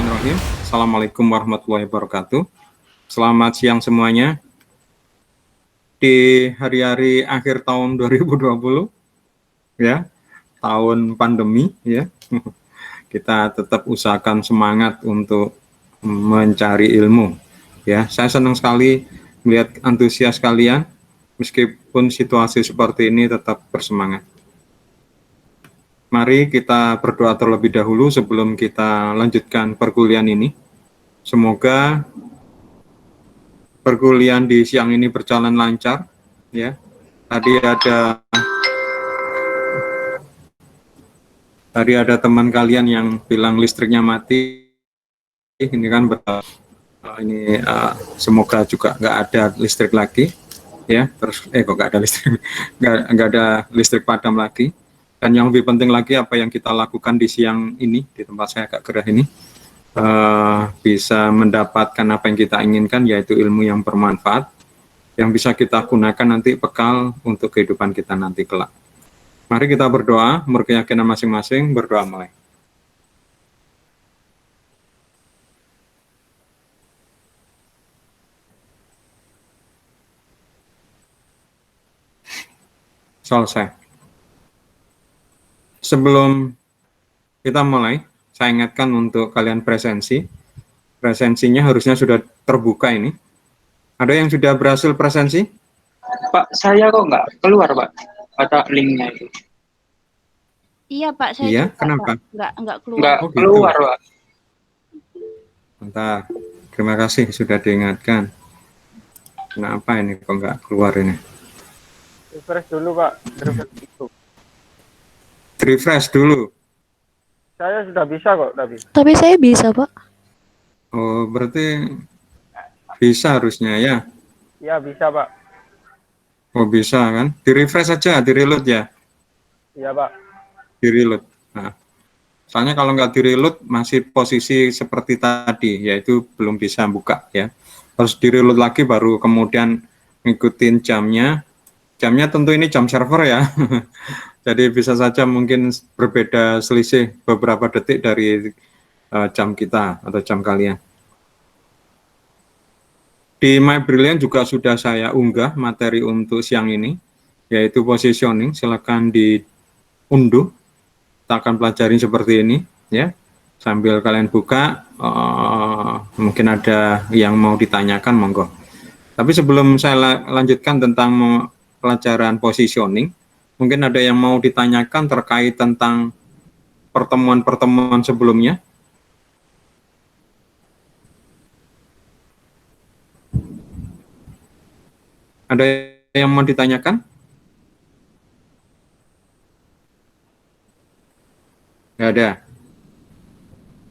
Bismillahirrahmanirrahim. Assalamualaikum warahmatullahi wabarakatuh. Selamat siang semuanya. Di hari-hari akhir tahun 2020, ya, tahun pandemi, ya, kita tetap usahakan semangat untuk mencari ilmu. Ya, saya senang sekali melihat antusias kalian. Meskipun situasi seperti ini, tetap bersemangat. Mari kita berdoa terlebih dahulu sebelum kita lanjutkan perkuliahan ini. Semoga perkuliahan di siang ini berjalan lancar. Ya, tadi ada teman kalian yang bilang listriknya mati. Ini kan betul. Semoga juga nggak ada listrik lagi. Ya, terus kok nggak ada listrik, nggak ada listrik padam lagi. Dan yang lebih penting lagi, apa yang kita lakukan di siang ini, di tempat saya agak gerah ini, bisa mendapatkan apa yang kita inginkan, yaitu ilmu yang bermanfaat, yang bisa kita gunakan nanti bekal untuk kehidupan kita nanti kelak. Mari kita berdoa, menurut keyakinan masing-masing, berdoa mulai. Selesai. Sebelum kita mulai, saya ingatkan untuk kalian presensinya harusnya sudah terbuka ini. Ada yang sudah berhasil presensi? Pak, saya kok nggak keluar, Pak, ada linknya itu. Iya, Pak, saya iya, juga, kenapa? Pak. Nggak keluar. Nggak keluar, Pak. Bentar, terima kasih sudah diingatkan. Kenapa ini kok nggak keluar ini? Refresh dulu, Pak. Refresh dulu. Saya sudah bisa kok tadi. Tapi saya bisa, Pak. Oh, berarti bisa harusnya ya? Iya, bisa, Pak. Oh, bisa kan? Di-refresh saja, di-reload ya? Iya, Pak. Di-reload. Nah, soalnya kalau nggak di-reload masih posisi seperti tadi, yaitu belum bisa buka ya. Harus di-reload lagi baru kemudian ngikutin jamnya. Jamnya tentu ini jam server ya. Jadi bisa saja mungkin berbeda selisih beberapa detik dari jam kita atau jam kalian. Di My Brilliant juga sudah saya unggah materi untuk siang ini, yaitu positioning. Silakan diunduh. Kita akan pelajarin seperti ini, ya. Sambil kalian buka, mungkin ada yang mau ditanyakan, monggo. Tapi sebelum saya lanjutkan tentang pelajaran positioning, mungkin ada yang mau ditanyakan terkait tentang pertemuan-pertemuan sebelumnya. Ada yang mau ditanyakan? Nggak ada.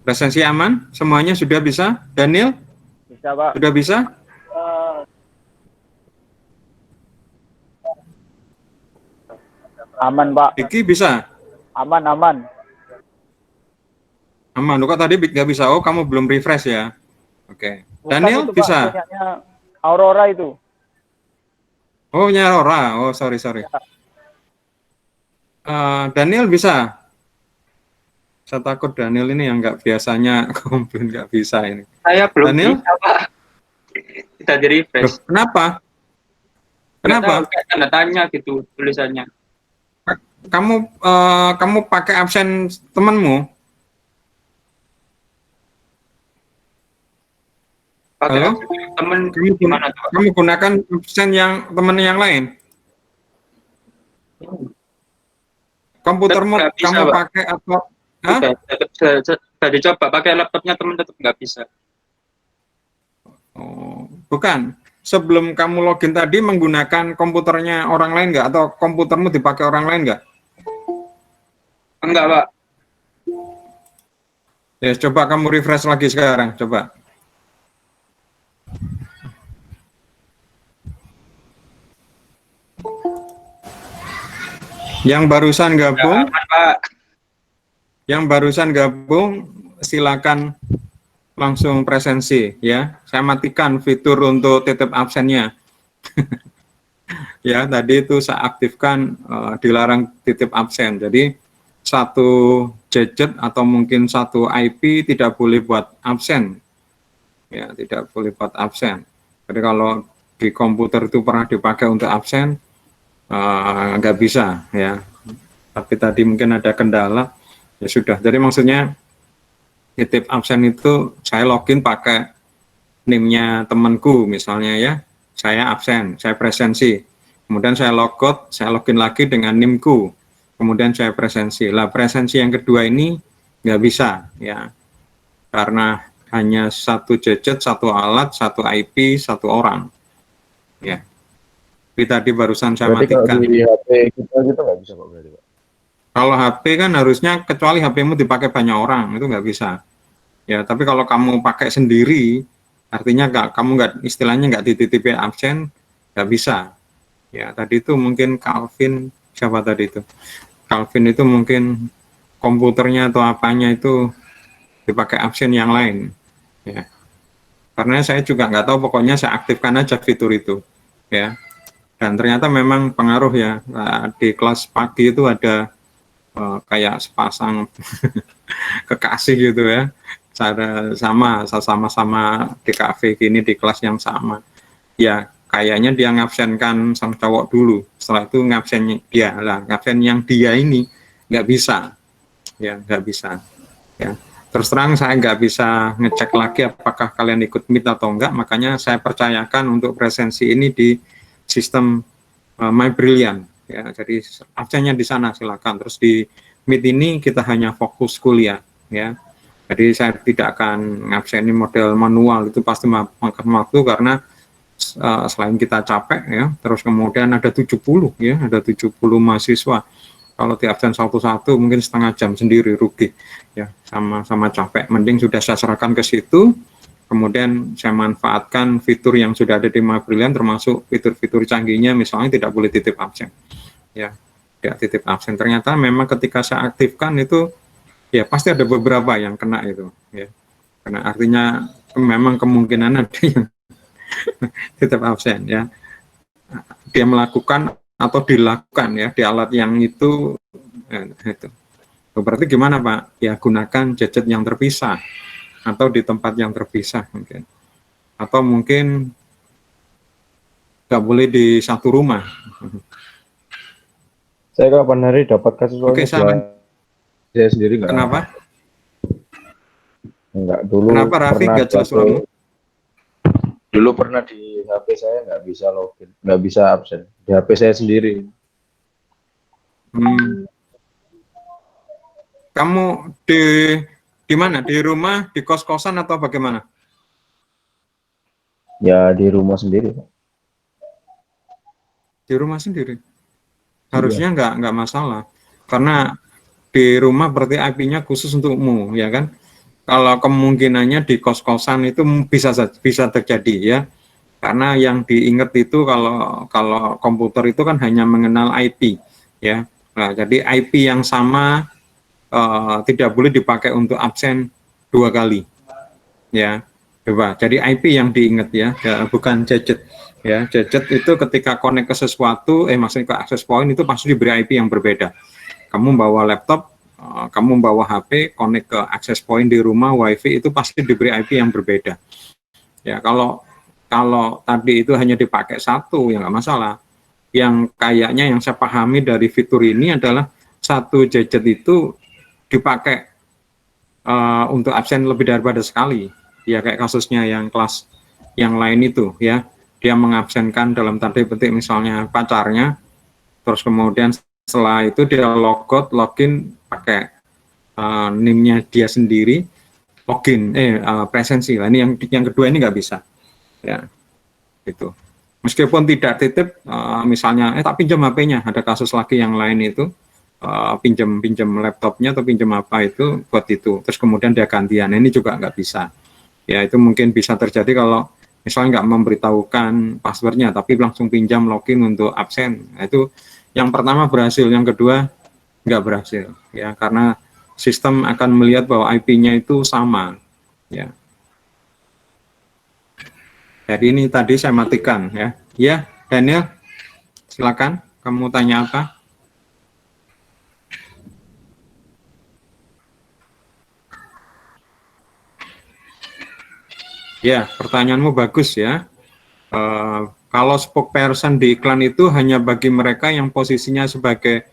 Presensi aman? Semuanya sudah bisa? Daniel? Bisa, Pak. Sudah bisa? Aman, Pak. Diki bisa? Aman. Aman. Kok tadi nggak bisa? Oh, kamu belum refresh ya? Oke. Daniel itu, bisa? Pak, punyanya Aurora itu. Oh, punya Aurora. Oh, sorry. Daniel bisa? Saya takut Daniel ini yang nggak biasanya komplain nggak bisa ini. Saya belum Daniel? bisa, Pak. Kita di refresh. Loh, kenapa? Kenapa? Kayak tanda tanya gitu tulisannya. Kamu pakai absen temanmu? Pakai Halo? temen gimana tuh, Pak? Kamu gunakan absen yang teman yang lain? Komputermu Nggak bisa, kamu Pak. pakai atau? Hah? Sudah dicoba pakai laptopnya temen tetap nggak bisa. Oh, bukan. Sebelum kamu login tadi menggunakan komputernya orang lain nggak? Atau komputermu dipakai orang lain nggak? Enggak, Pak. Ya, coba kamu refresh lagi sekarang, coba. Yang barusan gabung, Aman, Pak. yang barusan gabung, silakan langsung presensi ya. Saya matikan fitur untuk titip absennya. Ya, tadi itu saya aktifkan dilarang titip absen. Jadi satu gadget atau mungkin satu IP tidak boleh buat absen, ya tidak boleh buat absen. Jadi kalau di komputer itu pernah dipakai untuk absen, nggak bisa ya. Tapi tadi mungkin ada kendala, ya sudah. Jadi maksudnya titip absen itu saya login pakai NIM-nya temanku misalnya ya, saya absen, saya presensi, kemudian saya logout, saya login lagi dengan NIM-ku, kemudian saya presensi. Lah presensi yang kedua ini nggak bisa ya, karena hanya satu gadget, satu alat, satu IP, satu orang ya. Tapi tadi barusan saya Berarti kalau matikan. di HP kita gitu nggak bisa Pak berarti Pak? Kalau HP kan harusnya kecuali HP-mu dipakai banyak orang, itu nggak bisa. Ya, tapi kalau kamu pakai sendiri, artinya kamu nggak, istilahnya nggak dititipin absen, nggak bisa. Ya, tadi itu mungkin Calvin, siapa tadi itu? Calvin itu mungkin komputernya atau apanya itu dipakai absen yang lain. Ya, karena saya juga nggak tahu, pokoknya saya aktifkan aja fitur itu. Ya, dan ternyata memang pengaruh ya. Nah, di kelas pagi itu ada kayak sepasang kekasih gitu ya, sama-sama di kafe gini, di kelas yang sama ya, kayaknya dia ngabsenkan sang cowok dulu, setelah itu ngabsen dia lah, ngabsen yang dia ini nggak bisa ya, nggak bisa ya. Terus terang saya nggak bisa ngecek lagi apakah kalian ikut meet atau enggak, makanya saya percayakan untuk presensi ini di sistem My Brilliant ya. Jadi absennya di sana silakan. Terus di Meet ini kita hanya fokus kuliah ya. Jadi saya tidak akan ngabsenin model manual, itu pasti makan waktu karena selain kita capek ya, terus kemudian ada 70 ya, ada 70 mahasiswa. Kalau di absen satu-satu mungkin setengah jam sendiri, rugi ya, sama-sama capek. Mending sudah saya serahkan ke situ. Kemudian saya manfaatkan fitur yang sudah ada di My Brilliant, termasuk fitur-fitur canggihnya, misalnya tidak boleh titip absen. Ya, tidak titip absen. Ternyata memang ketika saya aktifkan itu, ya pasti ada beberapa yang kena itu. Ya, karena artinya memang kemungkinan ada yang titip absen. Ya, dia melakukan atau dilakukan ya di alat yang itu. Itu. Berarti gimana Pak? Ya gunakan gadget yang terpisah, atau di tempat yang terpisah mungkin, atau mungkin nggak boleh di satu rumah. Saya kapan hari dapat kasus Oke, saya sendiri nggak. Kenapa? Enggak, dulu Kenapa Raffi pernah nggak jelas suaramu? Dulu pernah di HP saya nggak bisa login, nggak bisa absen di HP saya sendiri. Kamu di mana? Di rumah, di kos-kosan atau bagaimana? Ya di rumah sendiri Pak. Di rumah sendiri. Harusnya nggak masalah, karena di rumah berarti IP-nya khusus untukmu, ya kan? Kalau kemungkinannya di kos-kosan itu bisa terjadi ya, karena yang diingat itu kalau komputer itu kan hanya mengenal IP, ya. Nah, jadi IP yang sama tidak boleh dipakai untuk absen 2 kali, ya. Coba, jadi IP yang diingat ya, bukan gadget. Ya, gadget itu ketika connect ke sesuatu, maksudnya ke access point itu pasti diberi IP yang berbeda. Kamu bawa laptop, kamu bawa HP, connect ke access point di rumah, WiFi itu pasti diberi IP yang berbeda. Ya, kalau tadi itu hanya dipakai satu, ya nggak masalah. Yang kayaknya yang saya pahami dari fitur ini adalah satu gadget itu dipakai untuk absen lebih daripada sekali. Ya kayak kasusnya yang kelas yang lain itu ya. Dia mengabsenkan dalam tanda petik misalnya pacarnya, terus kemudian setelah itu dia logout, login pakai NIM-nya dia sendiri, login, presensi lah. Ini yang kedua ini nggak bisa, ya, gitu. Meskipun tidak titip, misalnya, tak pinjam HP-nya, ada kasus lagi yang lain itu, pinjam laptopnya atau pinjam apa itu buat itu, terus kemudian dia gantian, ini juga nggak bisa. Ya itu mungkin bisa terjadi kalau misalnya nggak memberitahukan passwordnya, tapi langsung pinjam login untuk absen. Nah, itu yang pertama berhasil, yang kedua nggak berhasil, ya karena sistem akan melihat bahwa IP-nya itu sama, ya. Jadi ini tadi saya matikan, ya. Ya, Daniel, silakan. Kamu tanya apa? Ya, pertanyaanmu bagus ya. Kalau spokesperson di iklan itu hanya bagi mereka yang posisinya sebagai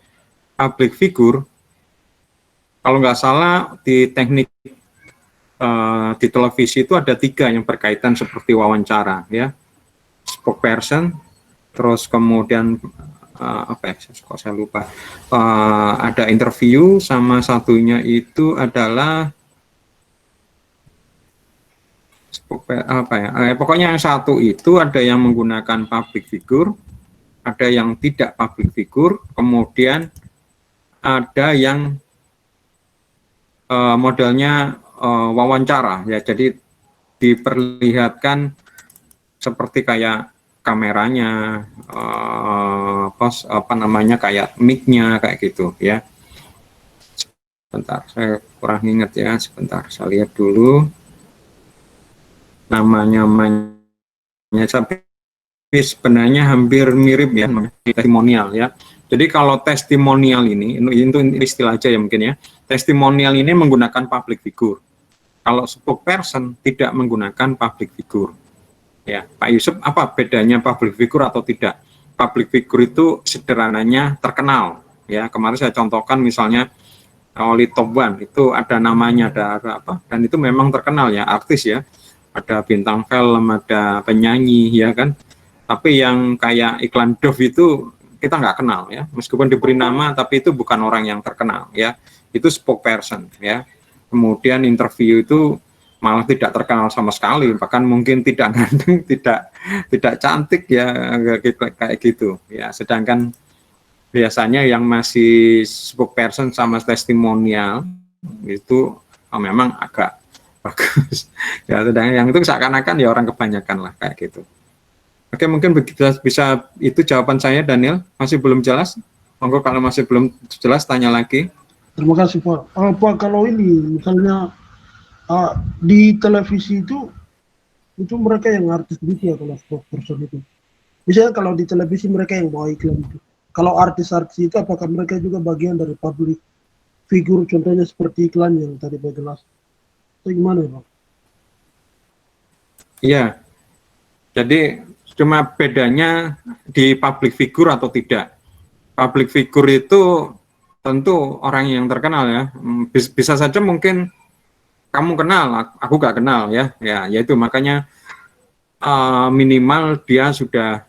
public figure, kalau nggak salah di teknik di televisi itu ada 3 yang berkaitan seperti wawancara ya, spokesperson, terus kemudian apa ya, kok saya lupa, ada interview, sama satunya itu adalah apa ya, pokoknya yang satu itu ada yang menggunakan public figure, ada yang tidak public figure, kemudian ada yang modelnya wawancara ya, jadi diperlihatkan seperti kayak kameranya, apa namanya, kayak mic-nya kayak gitu ya. Sebentar, saya kurang ingat ya, sebentar saya lihat dulu namanya, tapi sebenarnya hampir mirip ya, testimonial ya. Jadi kalau testimonial ini itu istilah aja ya mungkin ya. Testimonial ini menggunakan public figure. Kalau spokesperson tidak menggunakan public figure. Ya, Pak Yusuf, apa bedanya public figure atau tidak? Public figure itu sederhananya terkenal. Ya, kemarin saya contohkan misalnya Oli Top One itu ada namanya, ada apa? Dan itu memang terkenal ya, artis ya. Ada bintang film, ada penyanyi ya kan. Tapi yang kayak iklan Dove itu kita nggak kenal ya, meskipun diberi nama tapi itu bukan orang yang terkenal ya, itu spokesperson ya. Kemudian interview itu malah tidak terkenal sama sekali, bahkan mungkin tidak ganteng, tidak cantik ya, kayak gitu ya. Sedangkan biasanya yang masih spokesperson sama testimonial itu memang agak bagus ya, sedangkan yang itu seakan-akan ya orang kebanyakan lah kayak gitu. Oke, mungkin bisa itu jawaban saya, Daniel. Masih belum jelas? Monggo kalau masih belum jelas tanya lagi. Terima kasih Pak. Pak, kalau ini misalnya di televisi itu mereka yang artis gitu ya, kalau spokesperson itu. Misalnya kalau di televisi mereka yang bawa iklan itu. Kalau artis-artis itu apakah mereka juga bagian dari public figure, contohnya seperti iklan yang tadi Pak jelas? Itu gimana Pak? Iya. Jadi cuma bedanya di public figure atau tidak. Public figure itu tentu orang yang terkenal ya. Bisa saja mungkin kamu kenal, aku gak kenal ya. Ya, yaitu makanya minimal dia sudah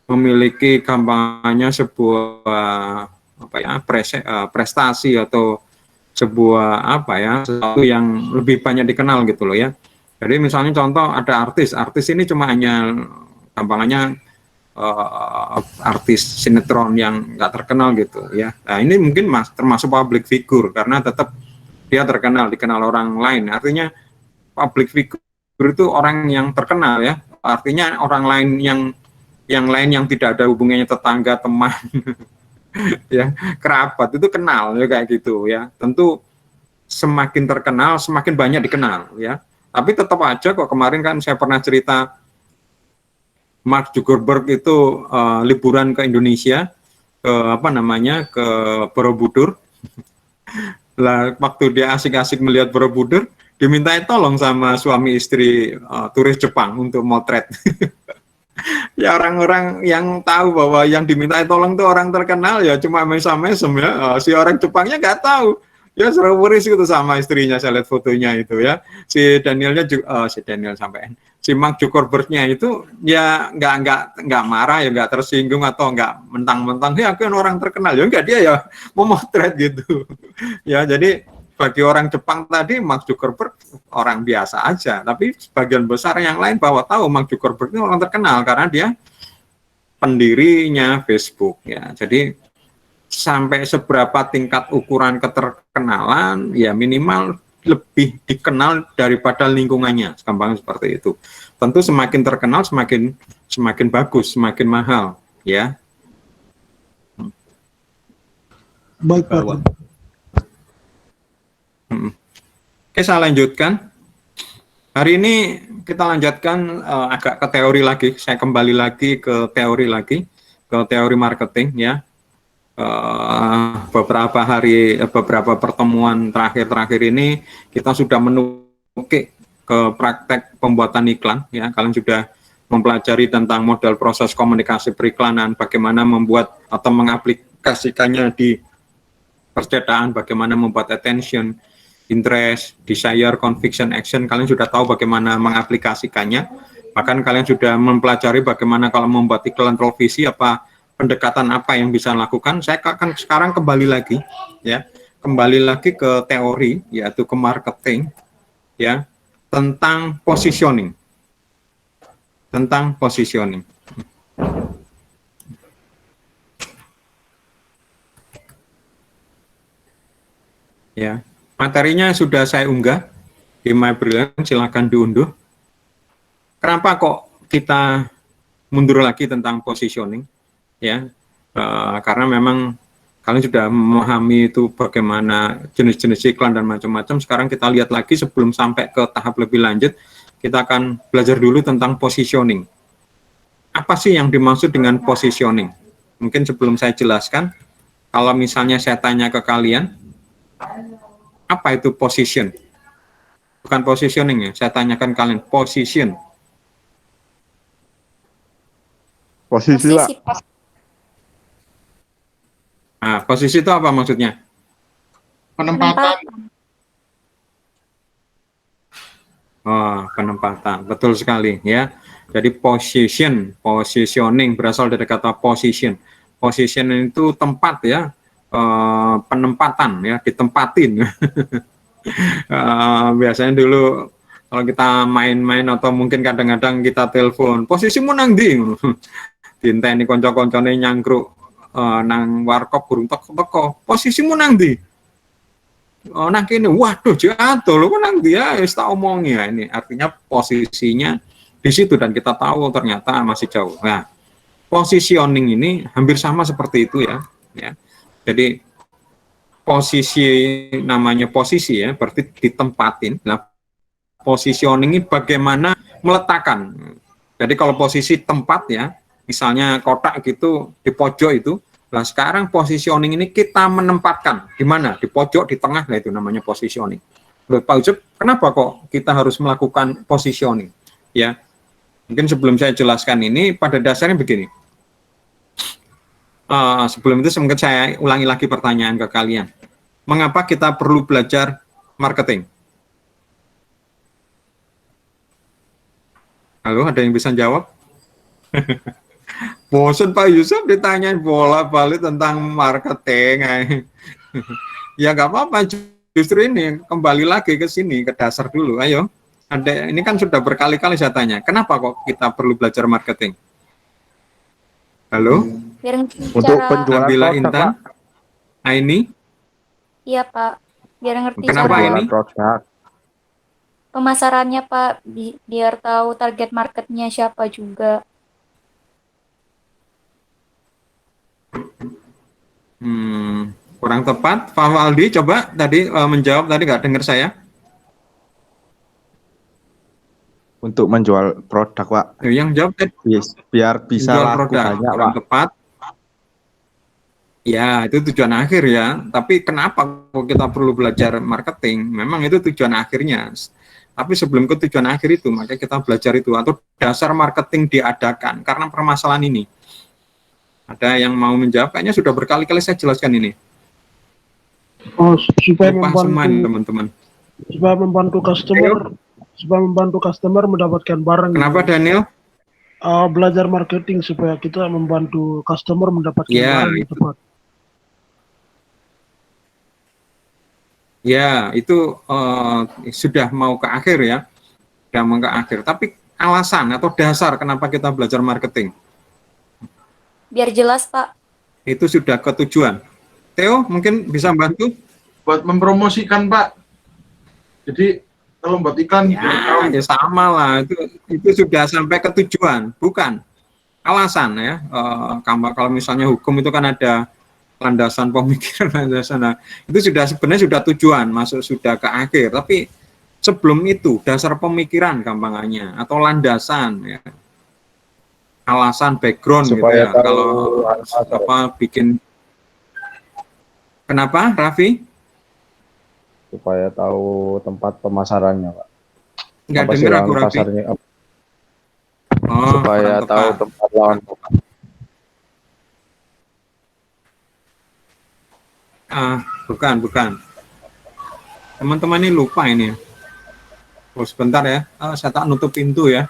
memiliki gampangannya sebuah apa ya, prestasi atau sebuah apa ya, sesuatu yang lebih banyak dikenal gitu loh ya. Jadi misalnya contoh ada artis ini cuma hanya gampangannya artis sinetron yang nggak terkenal gitu ya. Nah ini mungkin termasuk public figure karena tetap dia terkenal, dikenal orang lain. Artinya public figure itu orang yang terkenal ya. Artinya orang lain yang tidak ada hubungannya, tetangga, teman, ya kerabat itu kenal ya kayak gitu ya. Tentu semakin terkenal semakin banyak dikenal ya. Tapi tetap aja kok, kemarin kan saya pernah cerita Mark Zuckerberg itu liburan ke Indonesia, ke apa namanya, ke Borobudur. Lah waktu dia asik-asik melihat Borobudur, dimintai tolong sama suami istri turis Jepang untuk motret. Ya orang-orang yang tahu bahwa yang dimintai tolong itu orang terkenal ya cuma mesem-mesem ya, si orang Jepangnya nggak tahu. Ya seru puris gitu sama istrinya, saya lihat fotonya itu ya. Si Danielnya juga, si Mark Zuckerberg-nya itu ya nggak marah ya, nggak tersinggung atau nggak mentang-mentang ya aku kan orang terkenal, ya enggak, dia ya memotret gitu. Ya jadi bagi orang Jepang tadi Mark Zuckerberg orang biasa aja, tapi sebagian besar yang lain bahwa tahu Mark Zuckerberg itu orang terkenal karena dia pendirinya Facebook ya. Jadi sampai seberapa tingkat ukuran keterkenalan ya, minimal lebih dikenal daripada lingkungannya, gampang seperti itu. Tentu semakin terkenal semakin bagus, semakin mahal ya. Baik Pak. Oke, saya lanjutkan. Hari ini kita lanjutkan agak ke teori lagi. Saya kembali lagi ke teori marketing ya. Beberapa pertemuan terakhir ini kita sudah menukik ke praktek pembuatan iklan, ya. Kalian sudah mempelajari tentang model proses komunikasi periklanan, bagaimana membuat atau mengaplikasikannya di percetakan, bagaimana membuat attention, interest, desire, conviction, action. Kalian sudah tahu bagaimana mengaplikasikannya. Bahkan kalian sudah mempelajari bagaimana kalau membuat iklan televisi, apa pendekatan apa yang bisa lakukan. Saya akan sekarang kembali lagi, ya, kembali lagi ke teori, yaitu ke marketing, ya, tentang positioning. Tentang positioning. Ya, materinya sudah saya unggah di My Brilliant, silakan diunduh. Kenapa kok kita mundur lagi tentang positioning? Ya, karena memang kalian sudah memahami itu bagaimana jenis-jenis iklan dan macam-macam. Sekarang kita lihat lagi sebelum sampai ke tahap lebih lanjut. Kita akan belajar dulu tentang positioning. Apa sih yang dimaksud dengan positioning? Mungkin sebelum saya jelaskan, kalau misalnya saya tanya ke kalian, apa itu position? Bukan positioning ya, saya tanyakan kalian, position. Posisi, Pak. Pak. Nah, posisi itu apa maksudnya? Penempatan. Oh, penempatan, betul sekali ya. Jadi positioning berasal dari kata position. Position itu tempat ya, penempatan ya, ditempatin. Biasanya dulu kalau kita main-main atau mungkin kadang-kadang kita telepon, posisimu nang ndi? Dinteni konco-koncone nyangkruk nang warkop burung teko, posisimu nang ndi? Oh, nang kene, waduh jatuh lo nang dia tak omongi ya. Ini artinya posisinya di situ dan kita tahu ternyata masih jauh. Nah, positioning ini hampir sama seperti itu ya. Jadi posisi, namanya posisi ya, berarti ditempatin. Nah, positioning ini bagaimana meletakkan. Jadi kalau posisi tempat ya, misalnya kotak gitu di pojok itu. Nah, sekarang positioning ini kita menempatkan di mana? Di pojok, di tengah, nah itu namanya positioning. Loh, Pak Ucup, kenapa kok kita harus melakukan positioning? Ya, mungkin sebelum saya jelaskan ini, pada dasarnya begini. Sebelum itu mungkin saya ulangi lagi pertanyaan ke kalian. Mengapa kita perlu belajar marketing? Halo, ada yang bisa jawab? Bosan Pak Yusuf ditanyain bola-balik tentang marketing. Ya nggak apa-apa, justru ini kembali lagi ke sini, ke dasar dulu. Ayo, ini kan sudah berkali-kali saya tanya, kenapa kok kita perlu belajar marketing? Halo? Biar Untuk cara. penjualan Nabila produk, Intan? Pak. Aini? Iya Pak. Biar ngerti Kenapa cara ini? Produk. pemasarannya Pak. Biar tahu target marketnya siapa juga. Kurang tepat. Pak Waldi coba tadi menjawab, tadi nggak dengar saya. Untuk menjual produk, Pak. Yang jawab tadi Biar bisa menjual laku produk. banyak, Kurang Pak. tepat. Ya, itu tujuan akhir ya. Tapi kenapa kok kita perlu belajar marketing? Memang itu tujuan akhirnya. Tapi sebelum ke tujuan akhir itu, maka kita belajar itu, atau dasar marketing diadakan karena permasalahan ini. Ada yang mau menjawab? Kayaknya sudah berkali-kali saya jelaskan ini. Oh, supaya Lupa semua membantu, teman-teman. supaya membantu customer mendapatkan barang. Kenapa Daniel? Belajar marketing supaya kita membantu customer mendapatkan Ya, barang yang itu. tepat. Ya, itu sudah mau ke akhir ya. Sudah mau ke akhir. Tapi alasan atau dasar kenapa kita belajar marketing? Biar jelas Pak. Itu sudah ke tujuan. Theo, mungkin bisa bantu? Buat mempromosikan Pak. Jadi kalau buat iklan Ya sama lah. Itu sudah sampai ke tujuan, bukan alasan ya. Kalau misalnya hukum itu kan ada landasan pemikiran, landasan. Nah, itu sebenarnya sudah tujuan, masuk sudah ke akhir. Tapi sebelum itu dasar pemikiran gampangannya atau landasan ya. Alasan background Supaya gitu ya. tahu Kalau bikin. Kenapa, Raffi? Supaya tahu tempat pemasarannya, Pak. Nggak apa sih dengar lawan aku, Rabi. pasarnya, Oh, supaya kurang tahu tepat. tempat lawan. Bukan, bukan. Teman-teman ini lupa ini. Oh, sebentar ya. Saya tak nutup pintu ya.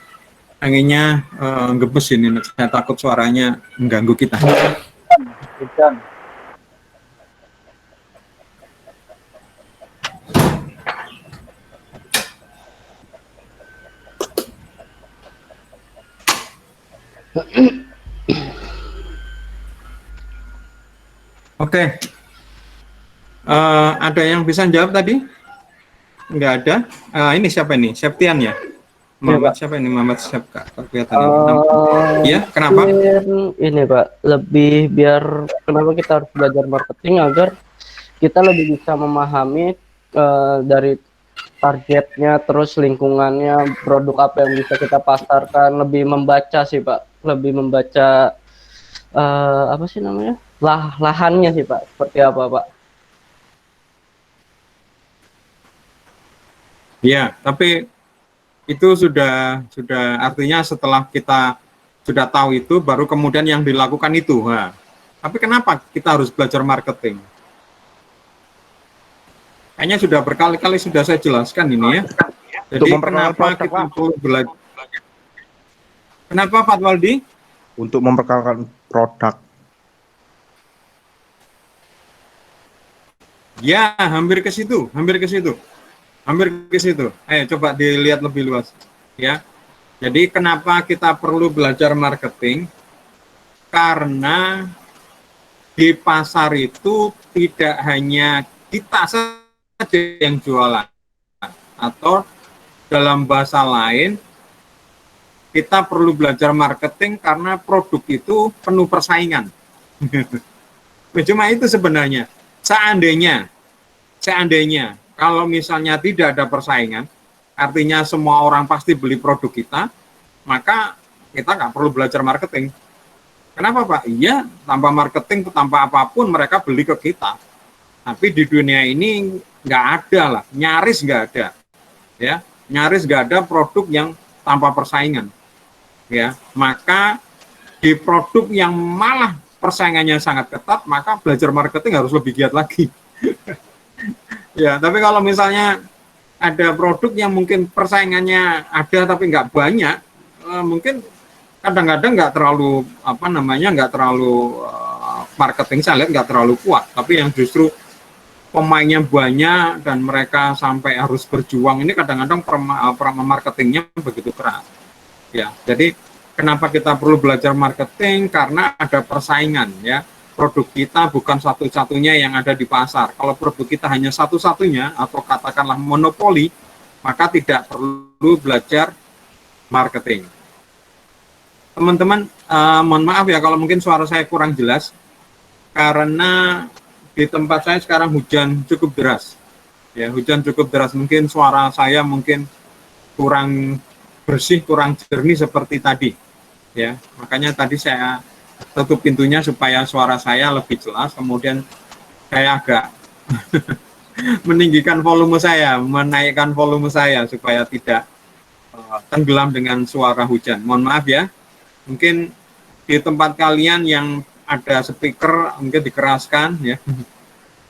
Anginnya ngebes ini. Saya takut suaranya mengganggu kita. Hujan. Oke. Ada yang bisa jawab tadi? Nggak ada. Ini siapa ini? Septian ya? Muhammad siapa ini? Muhammad siapa? Kelihatan ini. Iya, kenapa? Ini Pak, lebih biar kenapa kita harus belajar marketing agar kita lebih bisa memahami dari targetnya, terus lingkungannya, produk apa yang bisa kita pasarkan, lebih membaca sih Pak, lebih membaca apa sih namanya, lahannya sih Pak, seperti apa Pak? Iya, tapi itu sudah artinya setelah kita sudah tahu itu, baru kemudian yang dilakukan itu. Nah, tapi kenapa kita harus belajar marketing? Kayaknya sudah berkali-kali sudah saya jelaskan ini ya. Jadi kenapa kita perlu belajar? Kenapa Pak Waldi? Untuk memperkenalkan produk. Ya, hampir ke situ, hampir ke situ. Hampir ke situ. Coba dilihat lebih luas. Ya. Jadi kenapa kita perlu belajar marketing? Karena di pasar itu tidak hanya kita saja yang jualan. Atau dalam bahasa lain, kita perlu belajar marketing karena produk itu penuh persaingan. Cuma itu sebenarnya. Seandainya kalau misalnya tidak ada persaingan, artinya semua orang pasti beli produk kita, maka kita nggak perlu belajar marketing. Kenapa Pak? Iya, tanpa marketing, tanpa apapun mereka beli ke kita. Tapi di dunia ini nggak ada lah, nyaris nggak ada. Ya, nyaris nggak ada produk yang tanpa persaingan. Ya, maka di produk yang malah persaingannya sangat ketat, maka belajar marketing harus lebih giat lagi. Ya, tapi kalau misalnya ada produk yang mungkin persaingannya ada tapi nggak banyak, mungkin kadang-kadang nggak terlalu nggak terlalu marketing saya lihat nggak terlalu kuat, tapi yang justru pemainnya banyak dan mereka sampai harus berjuang ini kadang-kadang marketingnya begitu keras. Ya, jadi kenapa kita perlu belajar marketing? Karena ada persaingan ya. Produk kita bukan satu-satunya yang ada di pasar. Kalau produk kita hanya satu-satunya atau katakanlah monopoli, maka tidak perlu belajar marketing. Teman-teman, mohon maaf ya kalau mungkin suara saya kurang jelas, karena di tempat saya sekarang hujan cukup deras. Ya, hujan cukup deras. Mungkin suara saya mungkin kurang bersih, kurang jernih seperti tadi. Ya, makanya tadi saya tutup pintunya supaya suara saya lebih jelas, kemudian saya agak meninggikan volume saya, menaikkan volume saya supaya tidak tenggelam dengan suara hujan. Mohon maaf ya, mungkin di tempat kalian yang ada speaker mungkin dikeraskan ya,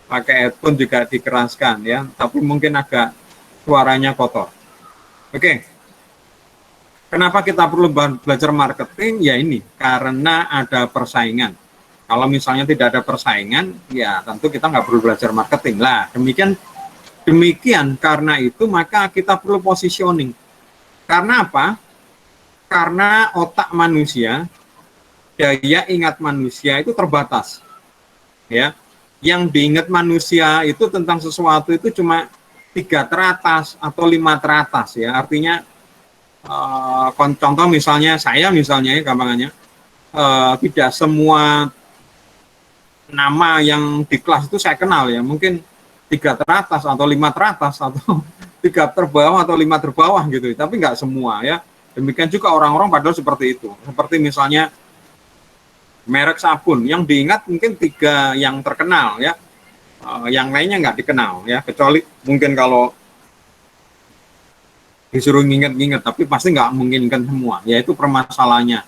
pakai headphone juga dikeraskan ya, tapi mungkin agak suaranya kotor. Oke. Kenapa kita perlu belajar marketing? Ya ini, karena ada persaingan. Kalau misalnya tidak ada persaingan, ya tentu kita nggak perlu belajar marketing. Lah, demikian karena itu maka kita perlu positioning. Karena apa? Karena otak manusia, daya ingat manusia itu terbatas. Ya, yang diingat manusia itu tentang sesuatu itu cuma 3 teratas atau 5 teratas ya. Artinya contoh misalnya saya ya gampangannya tidak semua nama yang di kelas itu saya kenal ya, mungkin 3 teratas atau 5 teratas atau 3 terbawah atau 5 terbawah gitu, tapi nggak semua ya. Demikian juga orang-orang padahal seperti itu, seperti misalnya merek sabun yang diingat mungkin 3 yang terkenal ya, yang lainnya nggak dikenal ya, kecuali mungkin kalau disuruh nginget-nginget, tapi pasti nggak menginginkan semua. Yaitu permasalahannya,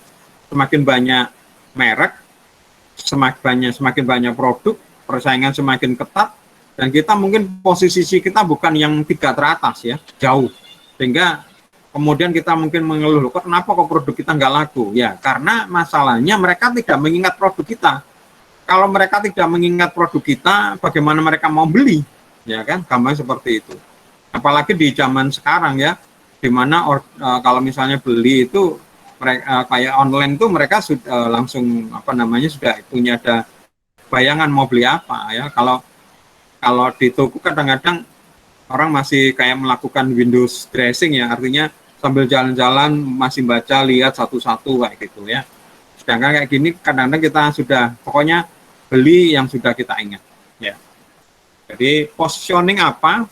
semakin banyak merek, semakin banyak produk, persaingan semakin ketat, dan kita mungkin posisi kita bukan yang 3 teratas ya, jauh. Sehingga kemudian kita mungkin mengeluh, kok kenapa kok produk kita nggak laku? Ya, karena masalahnya mereka tidak mengingat produk kita. Kalau mereka tidak mengingat produk kita, bagaimana mereka mau beli? Ya kan, gampang seperti itu. Apalagi di zaman sekarang ya, di mana kalau misalnya beli itu mereka kayak online itu mereka sudah langsung sudah punya ada bayangan mau beli apa ya. Kalau di toko kadang-kadang orang masih kayak melakukan Windows dressing ya, artinya sambil jalan-jalan masih baca, lihat satu-satu kayak gitu ya. Sedangkan kayak gini kadang-kadang kita sudah pokoknya beli yang sudah kita ingat ya. Jadi positioning apa?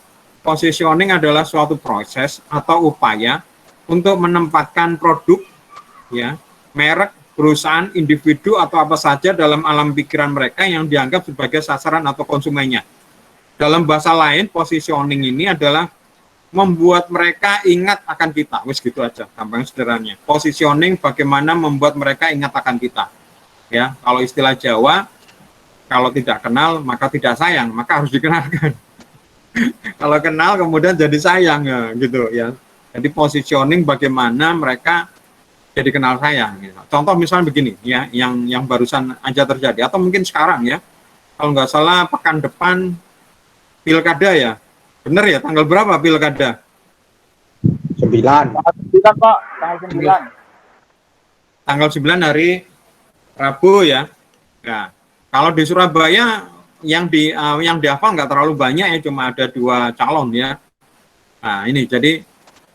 Positioning adalah suatu proses atau upaya untuk menempatkan produk ya, merek, perusahaan, individu atau apa saja dalam alam pikiran mereka yang dianggap sebagai sasaran atau konsumennya. Dalam bahasa lain, positioning ini adalah membuat mereka ingat akan kita. Wis gitu aja, gampang sederhananya. Positioning bagaimana membuat mereka ingat akan kita. Ya, kalau istilah Jawa, kalau tidak kenal maka tidak sayang, maka harus dikenalkan. Kalau kenal kemudian jadi sayang ya, gitu ya. Jadi positioning bagaimana mereka jadi kenal sayang. Gitu. Contoh misalnya begini ya, yang barusan aja terjadi atau mungkin sekarang ya. Kalau nggak salah pekan depan pilkada ya. Bener ya, tanggal berapa pilkada? 9. Kita Pak, tanggal 9. Tanggal 9 hari Rabu ya. Nah, kalau di Surabaya yang dihafal nggak terlalu banyak ya, cuma ada 2 calon ya. Nah ini jadi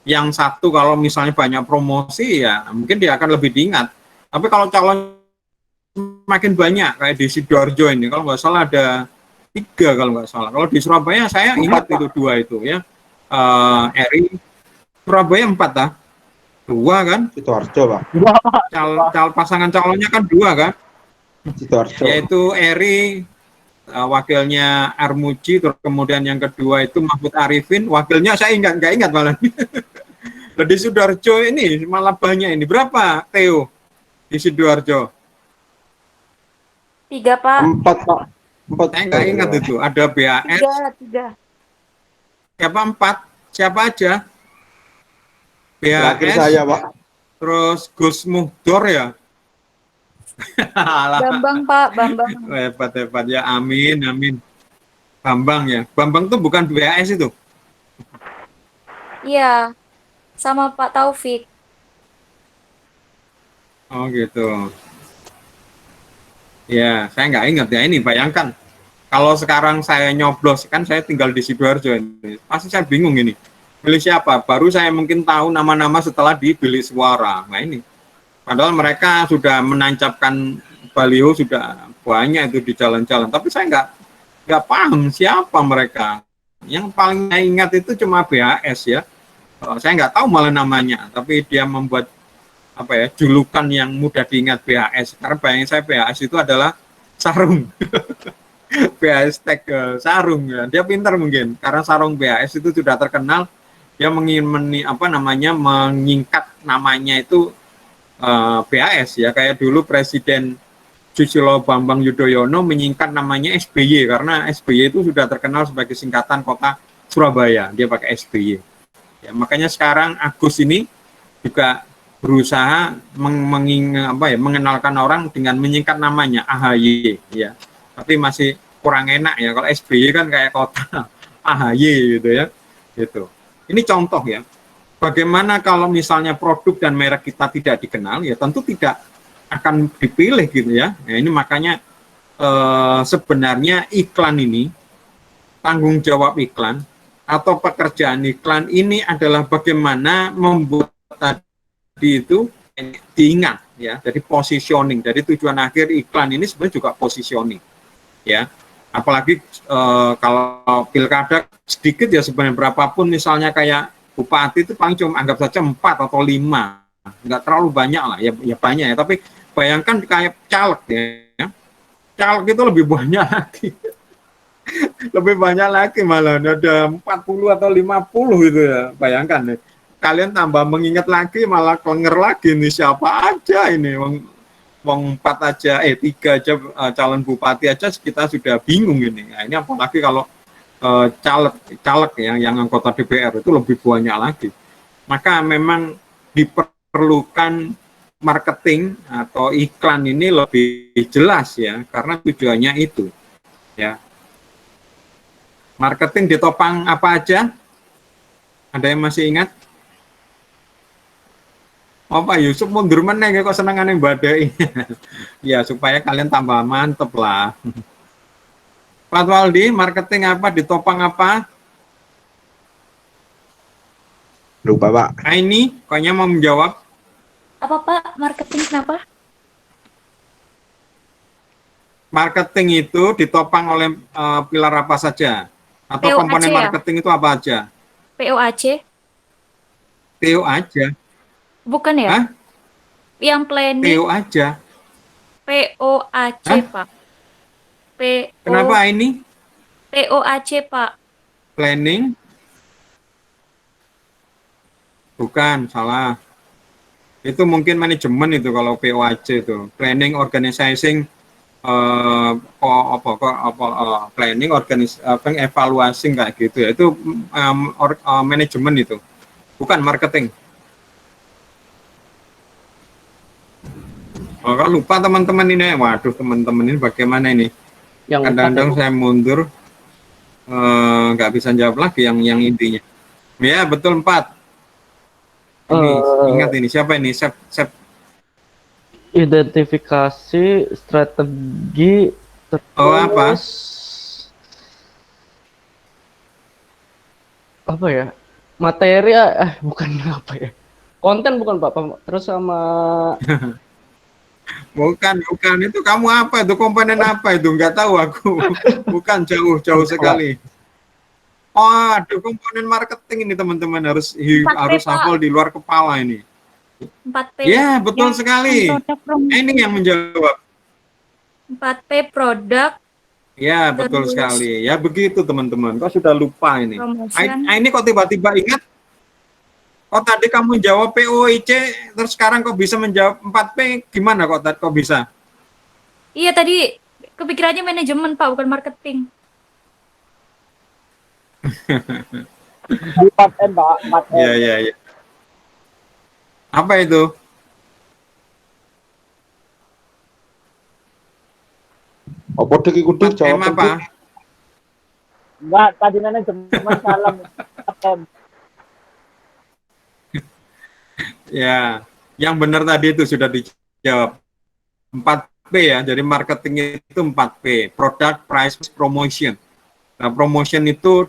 yang satu kalau misalnya banyak promosi ya mungkin dia akan lebih diingat. Tapi kalau calon makin banyak kayak di Sidoarjo ini kalau nggak salah ada 3 kalau nggak salah. Kalau di Surabaya saya ingat itu 2 itu ya. Eri Surabaya 4 ah. 2 kan? Sidoarjo, Pak. Pasangan calonnya kan 2 kan? Sidoarjo. Yaitu Eri, wakilnya Armuji, terus kemudian yang kedua itu Mahfud Arifin, wakilnya saya nggak ingat malah. Di Sidoarjo ini malah banyak ini. Berapa, Theo, di Sidoarjo? 3, Pak. 4, Pak. 4. Saya nggak ingat itu. Ada BAS. 3. Siapa 4? Siapa aja? Terakhir BAS, saya, Pak. terus Gus Muhdor ya. Bambang, Pak. Bambang. Hebat ya, amin. Bambang ya. Bambang tuh bukan BAS itu. Iya. Sama Pak Taufik. Oh gitu. Ya, saya nggak ingat ya ini. Bayangkan, kalau sekarang saya nyoblos, kan saya tinggal di Sidoarjo ini. Pasti saya bingung ini. Pilih siapa? Baru saya mungkin tahu nama-nama setelah di bilik suara. Nah ini. Padahal mereka sudah menancapkan baliho sudah banyak itu di jalan-jalan. Tapi saya nggak paham siapa mereka. Yang paling saya ingat itu cuma BAS ya. Saya nggak tahu malah namanya. Tapi dia membuat julukan yang mudah diingat BAS. Karena bayangin saya BAS itu adalah sarung. BAS tag sarung ya. Dia pintar mungkin karena sarung BAS itu sudah terkenal. Dia menyingkat namanya itu BAS ya, kayak dulu Presiden Susilo Bambang Yudhoyono menyingkat namanya SBY karena SBY itu sudah terkenal sebagai singkatan kota Surabaya, dia pakai SBY. Ya, makanya sekarang Agus ini juga berusaha mengenalkan orang dengan menyingkat namanya AHY ya. Tapi masih kurang enak ya kalau SBY kan kayak kota AHY gitu ya. Gitu. Ini contoh ya. Bagaimana kalau misalnya produk dan merek kita tidak dikenal, ya tentu tidak akan dipilih gitu ya. Nah, ini makanya sebenarnya iklan ini, tanggung jawab iklan atau pekerjaan iklan ini adalah bagaimana membuat tadi itu diingat ya. Jadi positioning, dari tujuan akhir iklan ini sebenarnya juga positioning ya. Apalagi kalau pilkada sedikit ya sebenarnya, berapapun misalnya kayak bupati itu paling cuma anggap saja 4 atau 5, nggak terlalu banyak lah ya banyak ya, tapi bayangkan kayak caleg ya, caleg itu lebih banyak lagi. Lebih banyak lagi malah ada 40 atau 50 gitu ya, bayangkan ya. kalian tambah mengingat lagi, malah klenger lagi nih, siapa aja ini, wong 4 aja, 3 aja calon bupati aja kita sudah bingung ini. Nah, ini apalagi kalau caleg yang anggota DPR itu lebih banyak lagi. Maka memang diperlukan marketing atau iklan ini lebih jelas ya, karena tujuannya itu ya. Marketing ditopang apa aja? Ada yang masih ingat? Oh Pak Yusuf mundur meneh kok senengane badai. Ya supaya kalian tambah mantep lah. Pak Waldi, marketing apa, ditopang apa? Lupa Pak. Nah, ini kayaknya mau menjawab. Apa Pak? Marketing kenapa? Marketing itu ditopang oleh pilar apa saja? Atau POAC komponen ya? marketing itu apa aja? POAC? TO aja. Bukan ya? Hah? Yang planning TO aja. POAC Hah? Pak. PO Kenapa ini? POAC Pak. Planning? Bukan, salah. Itu mungkin manajemen itu kalau POAC itu. Planning, organizing, planning, evaluasi kayak gitu ya. Itu manajemen itu. Bukan marketing. Oh, kalau lupa teman-teman ini, waduh teman-teman ini bagaimana ini? Yang Kadang-kadang empat ya, saya mundur, nggak bisa jawab lagi yang intinya. Ya betul 4. Ini ingat ini siapa ini? Sep. identifikasi strategi Oh apa? apa ya, materi bukan apa ya, konten bukan Pak, terus sama Bukan itu kamu apa itu, komponen apa itu, nggak tahu aku. Bukan, jauh sekali. Oh, aduh, komponen marketing ini teman-teman harus 4P, Pak. hafal di luar kepala ini. 4P. Ya betul Yang sekali. produk promo. Ini yang menjawab. 4P produk Ya betul Terus- sekali. Ya begitu teman-teman. Kok sudah lupa ini? promotion. Ini kok tiba-tiba ingat? Oh tadi kamu jawab POIC, terus sekarang kok bisa menjawab 4P? Gimana kok bisa? Iya tadi kepikirannya manajemen Pak, bukan marketing. Di part N, Pak. Part N. Ya. Apa itu? Apa dek ikut Part M jawab apa? Enggak, tadi manajemen salam. Part N. Ya, yang benar tadi itu sudah dijawab. 4P ya, jadi marketing itu 4P. Product, price, promotion. Nah, promotion itu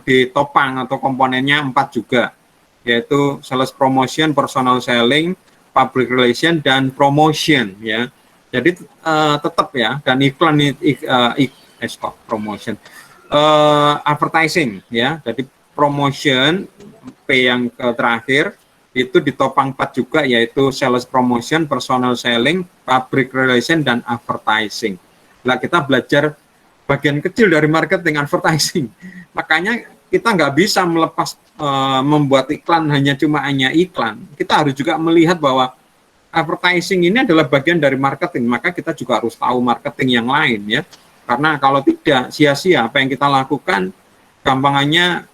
ditopang atau komponennya 4 juga. Yaitu sales promotion, personal selling, public relation, dan promotion ya. Jadi tetap ya, dan iklan promotion. Advertising ya. Jadi promotion P yang terakhir itu ditopang 4 juga, yaitu sales promotion, personal selling, public relation, dan advertising. Nah, kita belajar bagian kecil dari marketing, advertising. Makanya kita nggak bisa melepas membuat iklan hanya iklan. Kita harus juga melihat bahwa advertising ini adalah bagian dari marketing. Maka kita juga harus tahu marketing yang lain ya. Karena kalau tidak, sia-sia apa yang kita lakukan. Gampangannya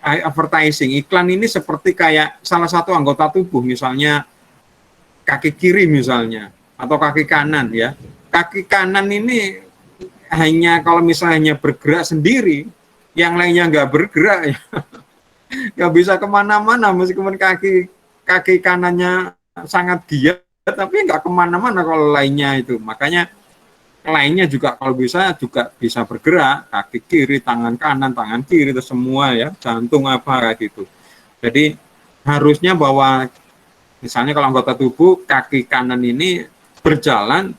advertising, iklan ini seperti kayak salah satu anggota tubuh, misalnya kaki kiri misalnya, atau kaki kanan ya. Kaki kanan ini hanya kalau misalnya bergerak sendiri, yang lainnya nggak bergerak ya, nggak bisa kemana-mana, meskipun kaki kanannya sangat giat, tapi nggak kemana-mana kalau lainnya itu. Makanya lainnya juga kalau bisa bergerak, kaki kiri, tangan kanan, tangan kiri, itu semua ya, jantung apa kayak gitu. Jadi harusnya bahwa misalnya kalau anggota tubuh kaki kanan ini berjalan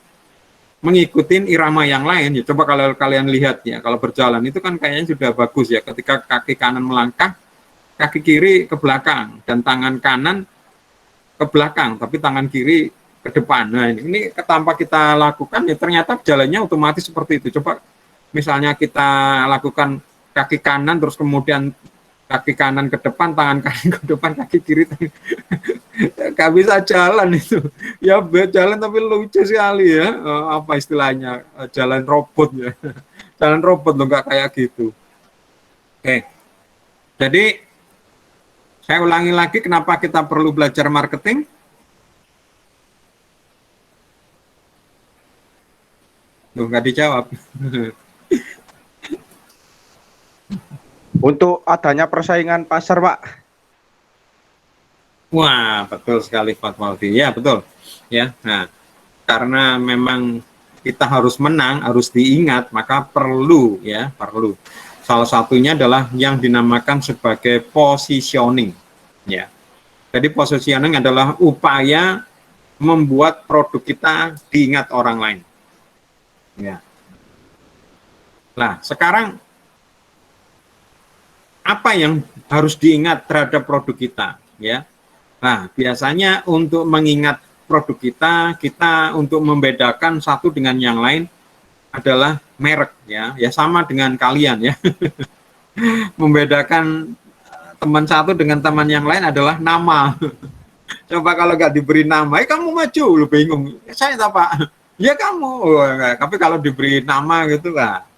mengikuti irama yang lain ya. Coba kalau kalian lihat ya, kalau berjalan itu kan kayaknya sudah bagus ya, ketika kaki kanan melangkah, kaki kiri ke belakang, dan tangan kanan ke belakang, tapi tangan kiri ke depan. Nah ini tanpa kita lakukan ya ternyata jalannya otomatis seperti itu. Coba misalnya kita lakukan kaki kanan terus kemudian kaki kanan ke depan, tangan kanan ke depan, kaki kiri nggak bisa jalan itu ya, jalan tapi lucu sekali ya. Apa istilahnya, jalan robot ya. Jalan robot loh, nggak kayak gitu. Oke, jadi saya ulangi lagi kenapa kita perlu belajar marketing. Tuh, nggak dijawab. Untuk adanya persaingan pasar, Pak. Wah, betul sekali Pak Waldi. Ya, betul. Ya, nah, karena memang kita harus menang, harus diingat, maka perlu ya, perlu. Salah satunya adalah yang dinamakan sebagai positioning. Ya. Jadi positioning adalah upaya membuat produk kita diingat orang lain. Ya. Nah, sekarang apa yang harus diingat terhadap produk kita, ya? Nah, biasanya untuk mengingat produk kita untuk membedakan satu dengan yang lain adalah merek, ya. Ya sama dengan kalian ya. Membedakan teman satu dengan teman yang lain adalah nama. Coba kalau nggak diberi nama, kamu maju, lu bingung. Saya apa? Ya kamu. Tapi kalau diberi nama gitu lah.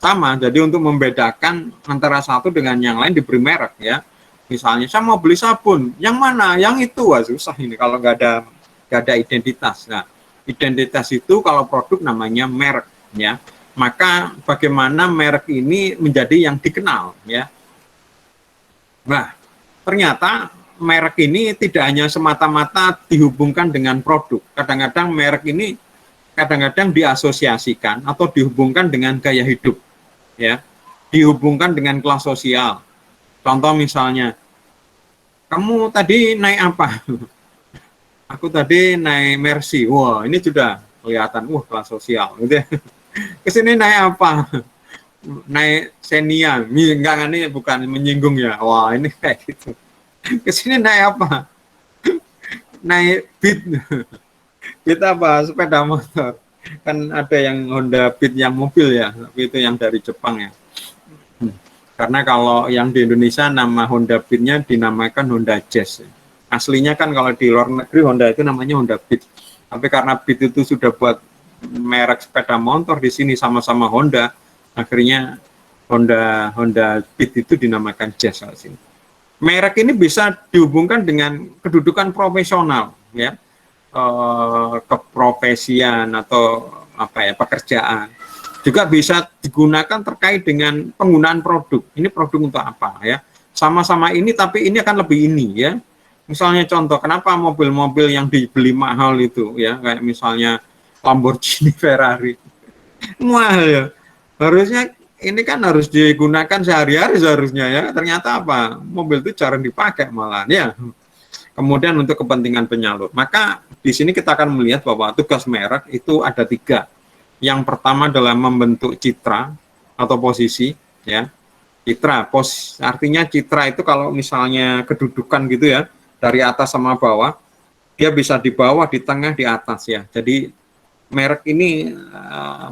Sama, jadi untuk membedakan antara satu dengan yang lain diberi merek ya. Misalnya saya mau beli sabun, yang mana? Yang itu, wah susah ini kalau nggak ada identitas. Nah, identitas itu kalau produk namanya merek ya. Maka bagaimana merek ini menjadi yang dikenal ya. Nah, ternyata merek ini tidak hanya semata-mata dihubungkan dengan produk. Kadang-kadang merek ini kadang-kadang diasosiasikan atau dihubungkan dengan gaya hidup. Ya, dihubungkan dengan kelas sosial. Contoh misalnya, kamu tadi naik apa? Aku tadi naik Mercy. Wah, ini sudah kelihatan, kelas sosial. Gitu ya. Kesini naik apa? Naik Xenia. Enggak, ini bukan menyinggung ya. Wah, ini kayak gitu. Kesini naik apa? Naik Beat. Beat apa? Sepeda motor. Kan ada yang Honda Beat yang mobil ya, tapi itu yang dari Jepang ya. Karena kalau yang di Indonesia nama Honda Beat-nya dinamakan Honda Jazz. Aslinya kan kalau di luar negeri Honda itu namanya Honda Beat. Tapi karena Beat itu sudah buat merek sepeda motor, di sini sama-sama Honda, akhirnya Honda Beat itu dinamakan Jazz di sini. Merek ini bisa dihubungkan dengan kedudukan profesional ya. Keprofesian atau pekerjaan juga bisa digunakan terkait dengan penggunaan produk. Ini produk untuk apa ya? Sama-sama ini tapi ini akan lebih ini ya. Misalnya contoh, kenapa mobil-mobil yang dibeli mahal itu ya, kayak misalnya Lamborghini, Ferrari, mahal ya. Harusnya ini kan harus digunakan sehari-hari seharusnya ya. Ternyata apa? Mobil itu jarang dipakai malah ya. Kemudian untuk kepentingan penyalur. Maka di sini kita akan melihat bahwa tugas merek itu ada 3. Yang pertama adalah membentuk citra atau posisi, ya. Citra, artinya citra itu kalau misalnya kedudukan gitu ya, dari atas sama bawah, dia bisa di bawah, di tengah, di atas ya. Jadi merek ini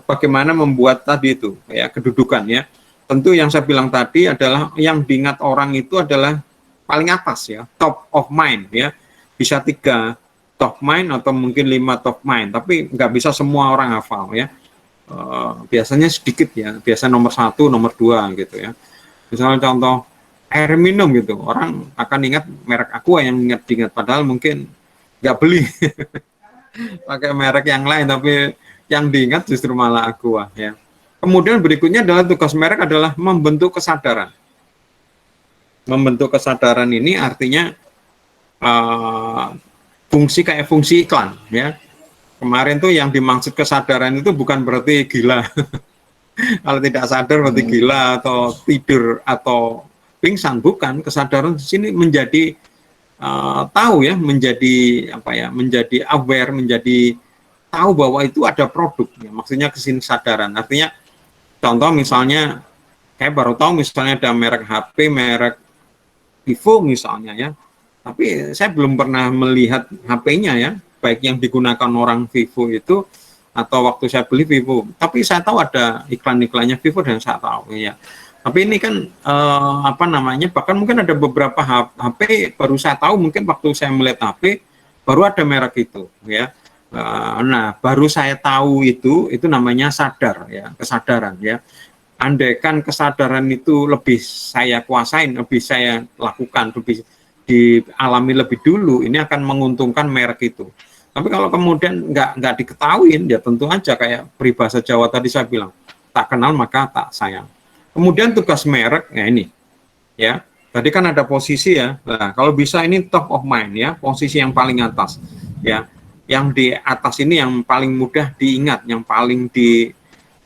bagaimana membuat tadi itu ya kedudukan ya. Tentu yang saya bilang tadi adalah yang diingat orang itu adalah paling atas ya, top of mind ya, bisa 3 top mind atau mungkin 5 top mind, tapi nggak bisa semua orang hafal ya. Biasanya sedikit ya, biasa nomor 1, nomor 2 gitu ya. Misalnya contoh air minum gitu, orang akan ingat merek Aqua yang ingat padahal mungkin nggak beli pakai merek yang lain, tapi yang diingat justru malah Aqua ya. Kemudian berikutnya adalah tugas merek adalah membentuk kesadaran. Membentuk kesadaran ini artinya fungsi kayak fungsi iklan ya. Kemarin tuh yang dimaksud kesadaran itu bukan berarti gila. Kalau tidak sadar berarti gila atau tidur atau pingsan, bukan. Kesadaran di sini menjadi tahu ya, menjadi menjadi aware, menjadi tahu bahwa itu ada produk ya. Maksudnya kesadaran. Artinya contoh misalnya saya baru tahu misalnya ada merek HP, merek Vivo misalnya ya, tapi saya belum pernah melihat HP-nya ya, baik yang digunakan orang Vivo itu atau waktu saya beli Vivo, tapi saya tahu ada iklan-iklannya Vivo dan saya tahu ya. Tapi ini kan apa namanya, bahkan mungkin ada beberapa HP baru saya tahu mungkin waktu saya melihat HP baru ada merek itu ya. Nah, baru saya tahu itu namanya sadar ya, kesadaran ya. Andaikan kesadaran itu lebih saya kuasain, lebih saya lakukan, lebih dialami lebih dulu, ini akan menguntungkan merek itu. Tapi kalau kemudian nggak diketahuin, ya tentu aja kayak peribahasa Jawa tadi saya bilang, tak kenal maka tak sayang. Kemudian tugas merek, ya ini, ya tadi kan ada posisi ya. Nah, kalau bisa ini top of mind ya, posisi yang paling atas, ya, yang di atas ini yang paling mudah diingat, yang paling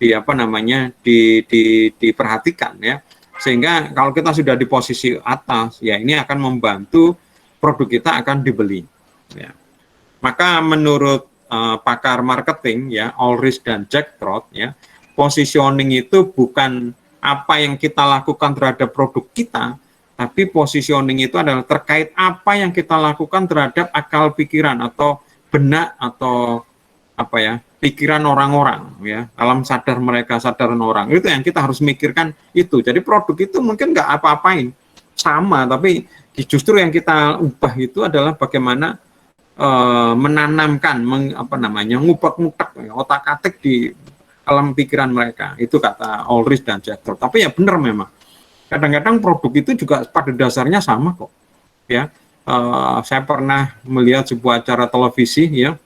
apa namanya diperhatikan ya, sehingga kalau kita sudah di posisi atas ya, ini akan membantu produk kita akan dibeli ya. Maka menurut pakar marketing ya, Ulrich dan Jack Trout ya, positioning itu bukan apa yang kita lakukan terhadap produk kita, tapi positioning itu adalah terkait apa yang kita lakukan terhadap akal pikiran atau benak atau apa ya, pikiran orang-orang ya, alam sadar mereka, sadaran orang, itu yang kita harus mikirkan itu. Jadi produk itu mungkin nggak apa-apain sama, tapi justru yang kita ubah itu adalah bagaimana menanamkan, apa namanya, ngupak-ngutak otak-atik di alam pikiran mereka. Itu kata Ulrich dan Jack Trout. Tapi ya benar memang kadang-kadang produk itu juga pada dasarnya sama kok ya. Saya pernah melihat sebuah acara televisi ya.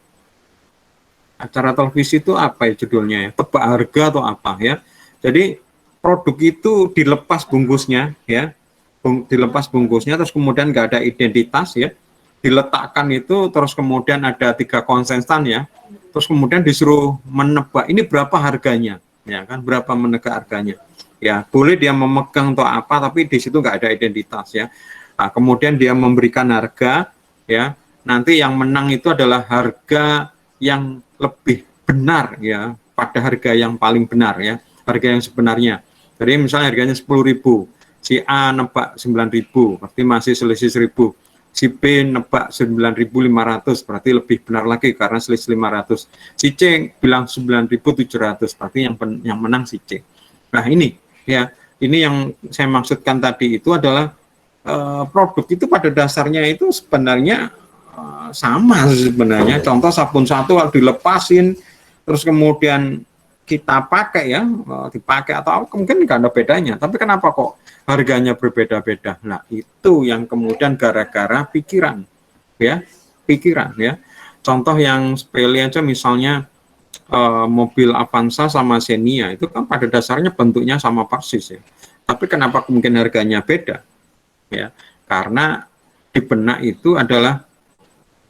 Acara televisi itu apa ya judulnya ya, tebak harga atau apa ya. Jadi produk itu dilepas bungkusnya ya, dilepas bungkusnya, terus kemudian nggak ada identitas ya, diletakkan itu, terus kemudian ada 3 konsentan ya, terus kemudian disuruh menebak ini berapa harganya ya kan, berapa menegak harganya ya. Boleh dia memegang atau apa, tapi di situ nggak ada identitas ya. Nah, kemudian dia memberikan harga ya, nanti yang menang itu adalah harga yang lebih benar ya, pada harga yang paling benar ya, harga yang sebenarnya. Jadi misalnya harganya 10.000, si A nebak 9.000, berarti masih selisih 1.000. Si B nebak 9.500, berarti lebih benar lagi karena selisih 500. Si C bilang 9.700, berarti yang menang si C. Nah ini ya, ini yang saya maksudkan tadi itu adalah produk itu pada dasarnya itu sebenarnya sama sebenarnya. Contoh sabun satu kalau dilepasin terus kemudian kita pakai ya, dipakai atau apa, mungkin nggak ada bedanya. Tapi kenapa kok harganya berbeda-beda? Nah itu yang kemudian gara-gara pikiran ya, pikiran ya. Contoh yang sepele aja misalnya mobil Avanza sama Xenia itu kan pada dasarnya bentuknya sama persis ya. Tapi kenapa mungkin harganya beda? Ya, karena di benak itu adalah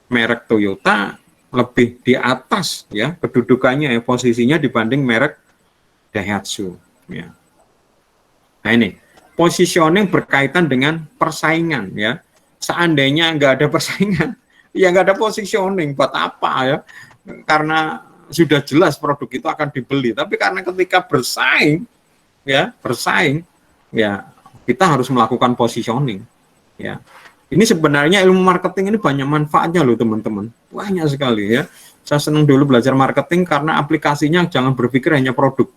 merek Toyota lebih di atas ya kedudukannya ya, posisinya dibanding merek Daihatsu ya. Nah ini positioning berkaitan dengan persaingan ya. Seandainya nggak ada persaingan ya nggak ada positioning, buat apa ya, karena sudah jelas produk itu akan dibeli. Tapi karena ketika bersaing ya, kita harus melakukan positioning ya. Ini sebenarnya ilmu marketing ini banyak manfaatnya loh teman-teman, banyak sekali ya. Saya senang dulu belajar marketing karena aplikasinya jangan berpikir hanya produk.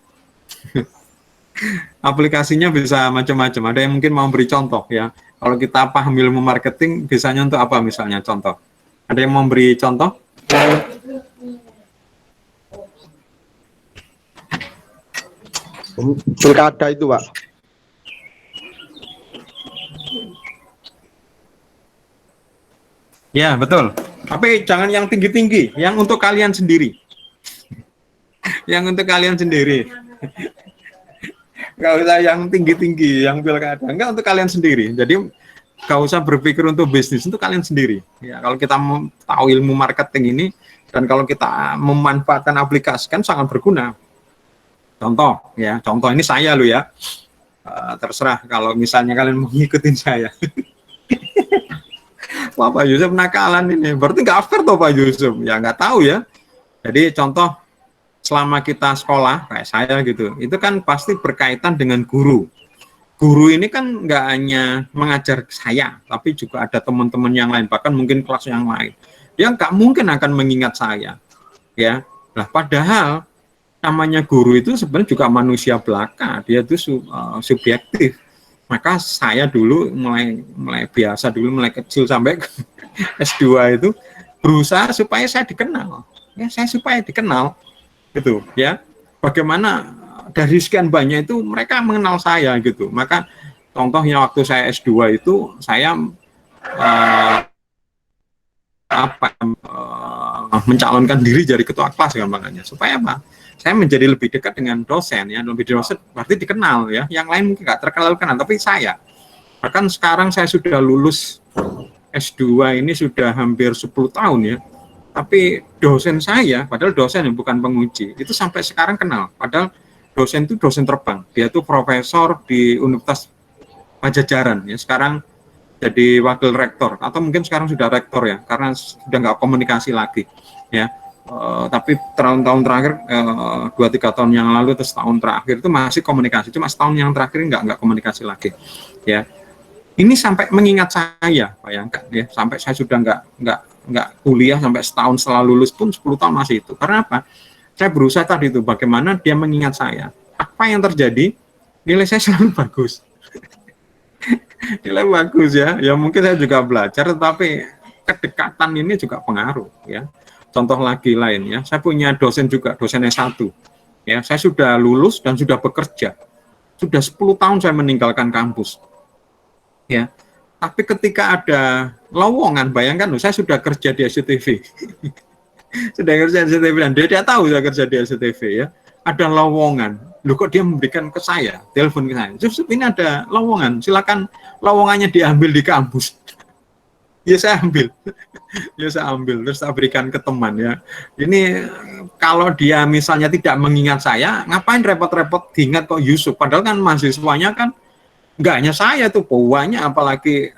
Aplikasinya bisa macam-macam. Ada yang mungkin mau beri contoh ya, kalau kita paham ilmu marketing bisanya untuk apa misalnya contoh. Ada yang mau beri contoh? Pilkada itu, Pak. Ya, betul. Tapi jangan yang tinggi-tinggi, yang untuk kalian sendiri. Yang untuk kalian sendiri. Nggak usah yang tinggi-tinggi, yang pilkada. Enggak, untuk kalian sendiri. Jadi, nggak usah berpikir untuk bisnis, untuk kalian sendiri. Ya, kalau kita tahu ilmu marketing ini, dan kalau kita memanfaatkan aplikasi, kan sangat berguna. Contoh, ya. Contoh ini saya loh ya. Terserah kalau misalnya kalian mau ngikutin saya. Wah, Pak Yusuf nakalan ini, berarti nggak fair toh Pak Yusuf? Ya nggak tahu ya. Jadi contoh selama kita sekolah kayak saya gitu, itu kan pasti berkaitan dengan guru. Guru ini kan nggak hanya mengajar saya, tapi juga ada teman-teman yang lain, bahkan mungkin kelas yang lain. Dia nggak mungkin akan mengingat saya, ya. Nah, padahal namanya guru itu sebenarnya juga manusia belaka, dia itu subjektif. Maka saya dulu mulai biasa dulu, mulai kecil sampai S2 itu berusaha supaya saya dikenal, ya saya supaya dikenal, gitu ya. Bagaimana dari sekian banyak itu mereka mengenal saya gitu. Maka contohnya waktu saya S2 itu saya mencalonkan diri jadi ketua kelas gampangannya, supaya apa? Saya menjadi lebih dekat dengan dosen ya, lebih dosen berarti dikenal ya. Yang lain mungkin nggak terkenal, tapi saya. Bahkan sekarang saya sudah lulus S2 ini sudah hampir 10 tahun ya. Tapi dosen saya, padahal dosen yang bukan penguji, itu sampai sekarang kenal. Padahal dosen itu dosen terbang. Dia itu profesor di Universitas Pajajaran ya. Sekarang jadi wakil rektor atau mungkin sekarang sudah rektor ya, karena sudah nggak komunikasi lagi ya. Tapi tahun-tahun terakhir 2-3 tahun yang lalu atau setahun terakhir itu masih komunikasi, cuma setahun yang terakhir nggak komunikasi lagi ya. Ini sampai mengingat saya, bayangkan ya, sampai saya sudah nggak kuliah sampai setahun setelah lulus pun 10 tahun masih itu. Karena apa? Saya berusaha tadi itu bagaimana dia mengingat saya. Apa yang terjadi? Nilai saya selalu bagus. Nilai bagus ya. Ya mungkin saya juga belajar, tetapi kedekatan ini juga pengaruh ya. Contoh lagi lain ya, saya punya dosen juga, dosen S1 ya, saya sudah lulus dan sudah bekerja, sudah 10 tahun saya meninggalkan kampus ya, tapi ketika ada lowongan, bayangkan loh, saya sudah kerja di SCTV sudah kerja di SCTV dan dia tahu saya kerja di SCTV ya, ada lowongan, loh kok dia memberikan ke saya, telepon ke saya, justru ini ada lowongan, silakan lowongannya diambil di kampus. Ya saya ambil, terus saya berikan ke teman ya. Ini kalau dia misalnya tidak mengingat saya, ngapain repot-repot diingat kok Yusuf? Padahal kan mahasiswanya kan nggak hanya saya tuh, banyak, apalagi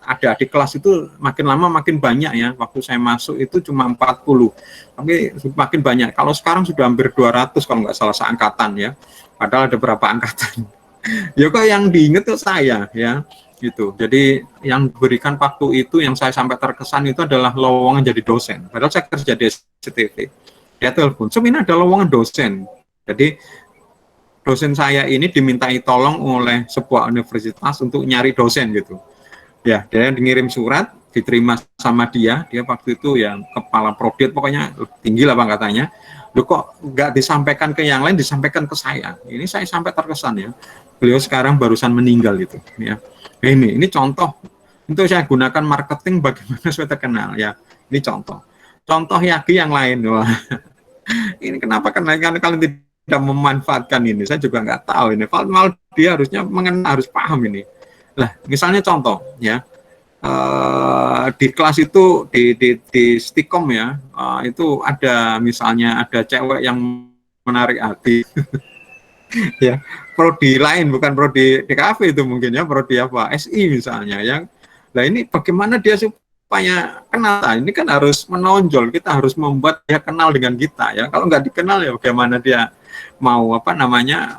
ada di kelas itu makin lama makin banyak ya. Waktu saya masuk itu cuma 40, tapi makin banyak. Kalau sekarang sudah hampir 200 kalau nggak salah seangkatan ya. Padahal ada berapa angkatan. Ya kok yang diingat tuh saya ya. Gitu. Jadi yang diberikan waktu itu yang saya sampai terkesan itu adalah lowongan jadi dosen. Padahal saya kerja di SCTV. Dia telepon, ini ada lowongan dosen. Jadi dosen saya ini dimintai tolong oleh sebuah universitas untuk nyari dosen gitu. Ya, dia ngirim surat, diterima sama dia waktu itu ya kepala prodi, pokoknya tinggi lah pangkatannya. Loh kok nggak disampaikan ke yang lain, disampaikan ke saya. Ini saya sampai terkesan ya. Beliau sekarang barusan meninggal itu ya. Ini contoh untuk saya gunakan marketing bagaimana saya terkenal ya. Ini contoh lagi yang lain. Wah. Ini kenapa kalian tidak memanfaatkan ini? Saya juga nggak tahu ini. Malah dia harusnya harus paham ini. Lah, misalnya contoh ya. Di kelas itu di Stikom ya, itu ada misalnya ada cewek yang menarik hati. Ya, prodi lain bukan prodi DKV itu mungkin ya, prodi apa SI misalnya yang, nah ini bagaimana dia supaya kenal? Nah, ini kan harus menonjol, kita harus membuat dia kenal dengan kita ya. Kalau nggak dikenal ya bagaimana dia mau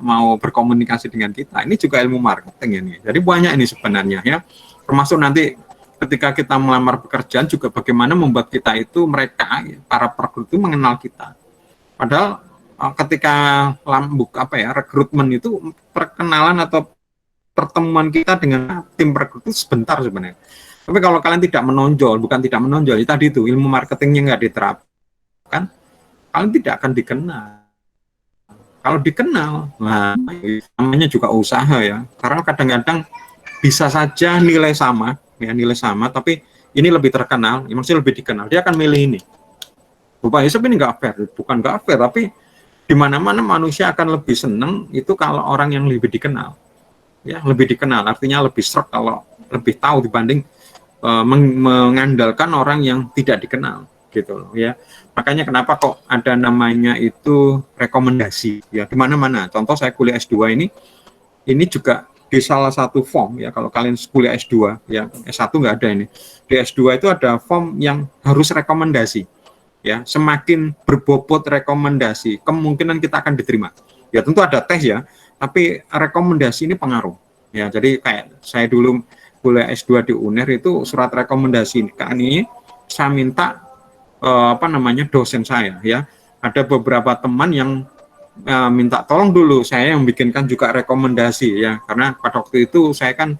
mau berkomunikasi dengan kita? Ini juga ilmu marketing ini. Jadi banyak ini sebenarnya ya, termasuk nanti ketika kita melamar pekerjaan juga bagaimana membuat kita itu, mereka para perekrut itu mengenal kita. Padahal ketika rekrutmen itu perkenalan atau pertemuan kita dengan tim rekrut itu sebentar sebenarnya. Tapi kalau kalian tidak menonjol, tadi itu ilmu marketingnya nggak diterapkan, kalian tidak akan dikenal. Kalau dikenal, nah namanya juga usaha ya. Karena kadang-kadang bisa saja nilai sama, tapi ini lebih terkenal, maksudnya lebih dikenal, dia akan milih ini. Bapak Yusuf ini nggak fair, bukan nggak fair, tapi di mana-mana manusia akan lebih senang itu kalau orang yang lebih dikenal, ya lebih dikenal, artinya lebih serk kalau lebih tahu dibanding mengandalkan orang yang tidak dikenal, gitu loh ya. Makanya kenapa kok ada namanya itu rekomendasi, ya di mana-mana. Contoh saya kuliah S2 ini juga di salah satu form ya, kalau kalian kuliah S2 ya, S1 nggak ada ini. Di S2 itu ada form yang harus rekomendasi. Ya, semakin berbobot rekomendasi, kemungkinan kita akan diterima. Ya tentu ada tes ya, tapi rekomendasi ini pengaruh. Ya, jadi kayak saya dulu kuliah S2 di UNER itu surat rekomendasi ini saya minta dosen saya ya. Ada beberapa teman yang minta tolong dulu, saya yang bikinkan juga rekomendasi ya, karena pada waktu itu saya kan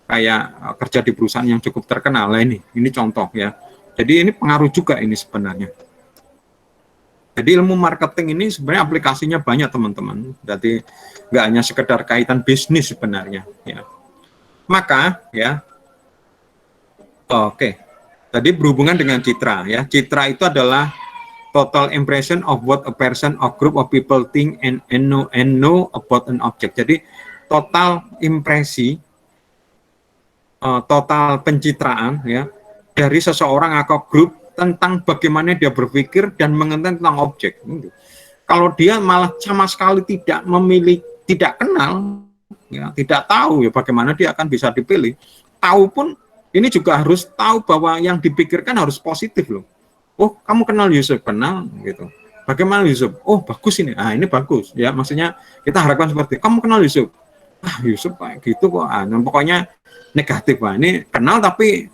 kayak kerja di perusahaan yang cukup terkenal lah ini contoh ya. Jadi ini pengaruh juga ini sebenarnya. Jadi ilmu marketing ini sebenarnya aplikasinya banyak teman-teman. Jadi nggak hanya sekedar kaitan bisnis sebenarnya ya. Maka ya, oke. Tadi berhubungan dengan citra ya. Citra itu adalah total impression of what a person or group of people think and know about an object. Jadi total impresi, total pencitraan ya dari seseorang atau grup tentang bagaimana dia berpikir dan mengenai tentang objek. Kalau dia malah sama sekali tidak memilih, tidak kenal, ya, tidak tahu ya bagaimana dia akan bisa dipilih. Tahu pun ini juga harus tahu bahwa yang dipikirkan harus positif loh. Oh, kamu kenal Yusuf? Kenal, gitu. Bagaimana Yusuf? Oh, bagus ini. Ah, ini bagus. Ya, maksudnya kita harapkan seperti, kamu kenal Yusuf? Ah, Yusuf kayak gitu kok. Ah, pokoknya negatif. Wah, ini kenal tapi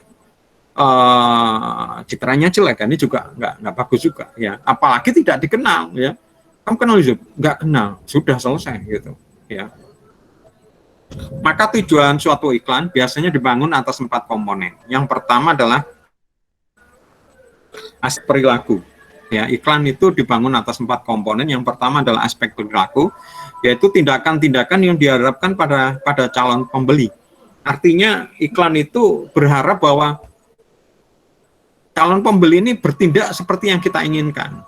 citranya jelek. Ini juga nggak bagus juga. Ya, apalagi tidak dikenal. Ya, kamu kenal Yusuf? Nggak kenal. Sudah selesai, gitu. Ya. Maka tujuan suatu iklan biasanya dibangun atas 4 komponen. Yang pertama adalah aspek perilaku. Ya, iklan itu dibangun atas 4 komponen. Yang pertama adalah aspek perilaku, yaitu tindakan-tindakan yang diharapkan pada calon pembeli. Artinya iklan itu berharap bahwa calon pembeli ini bertindak seperti yang kita inginkan.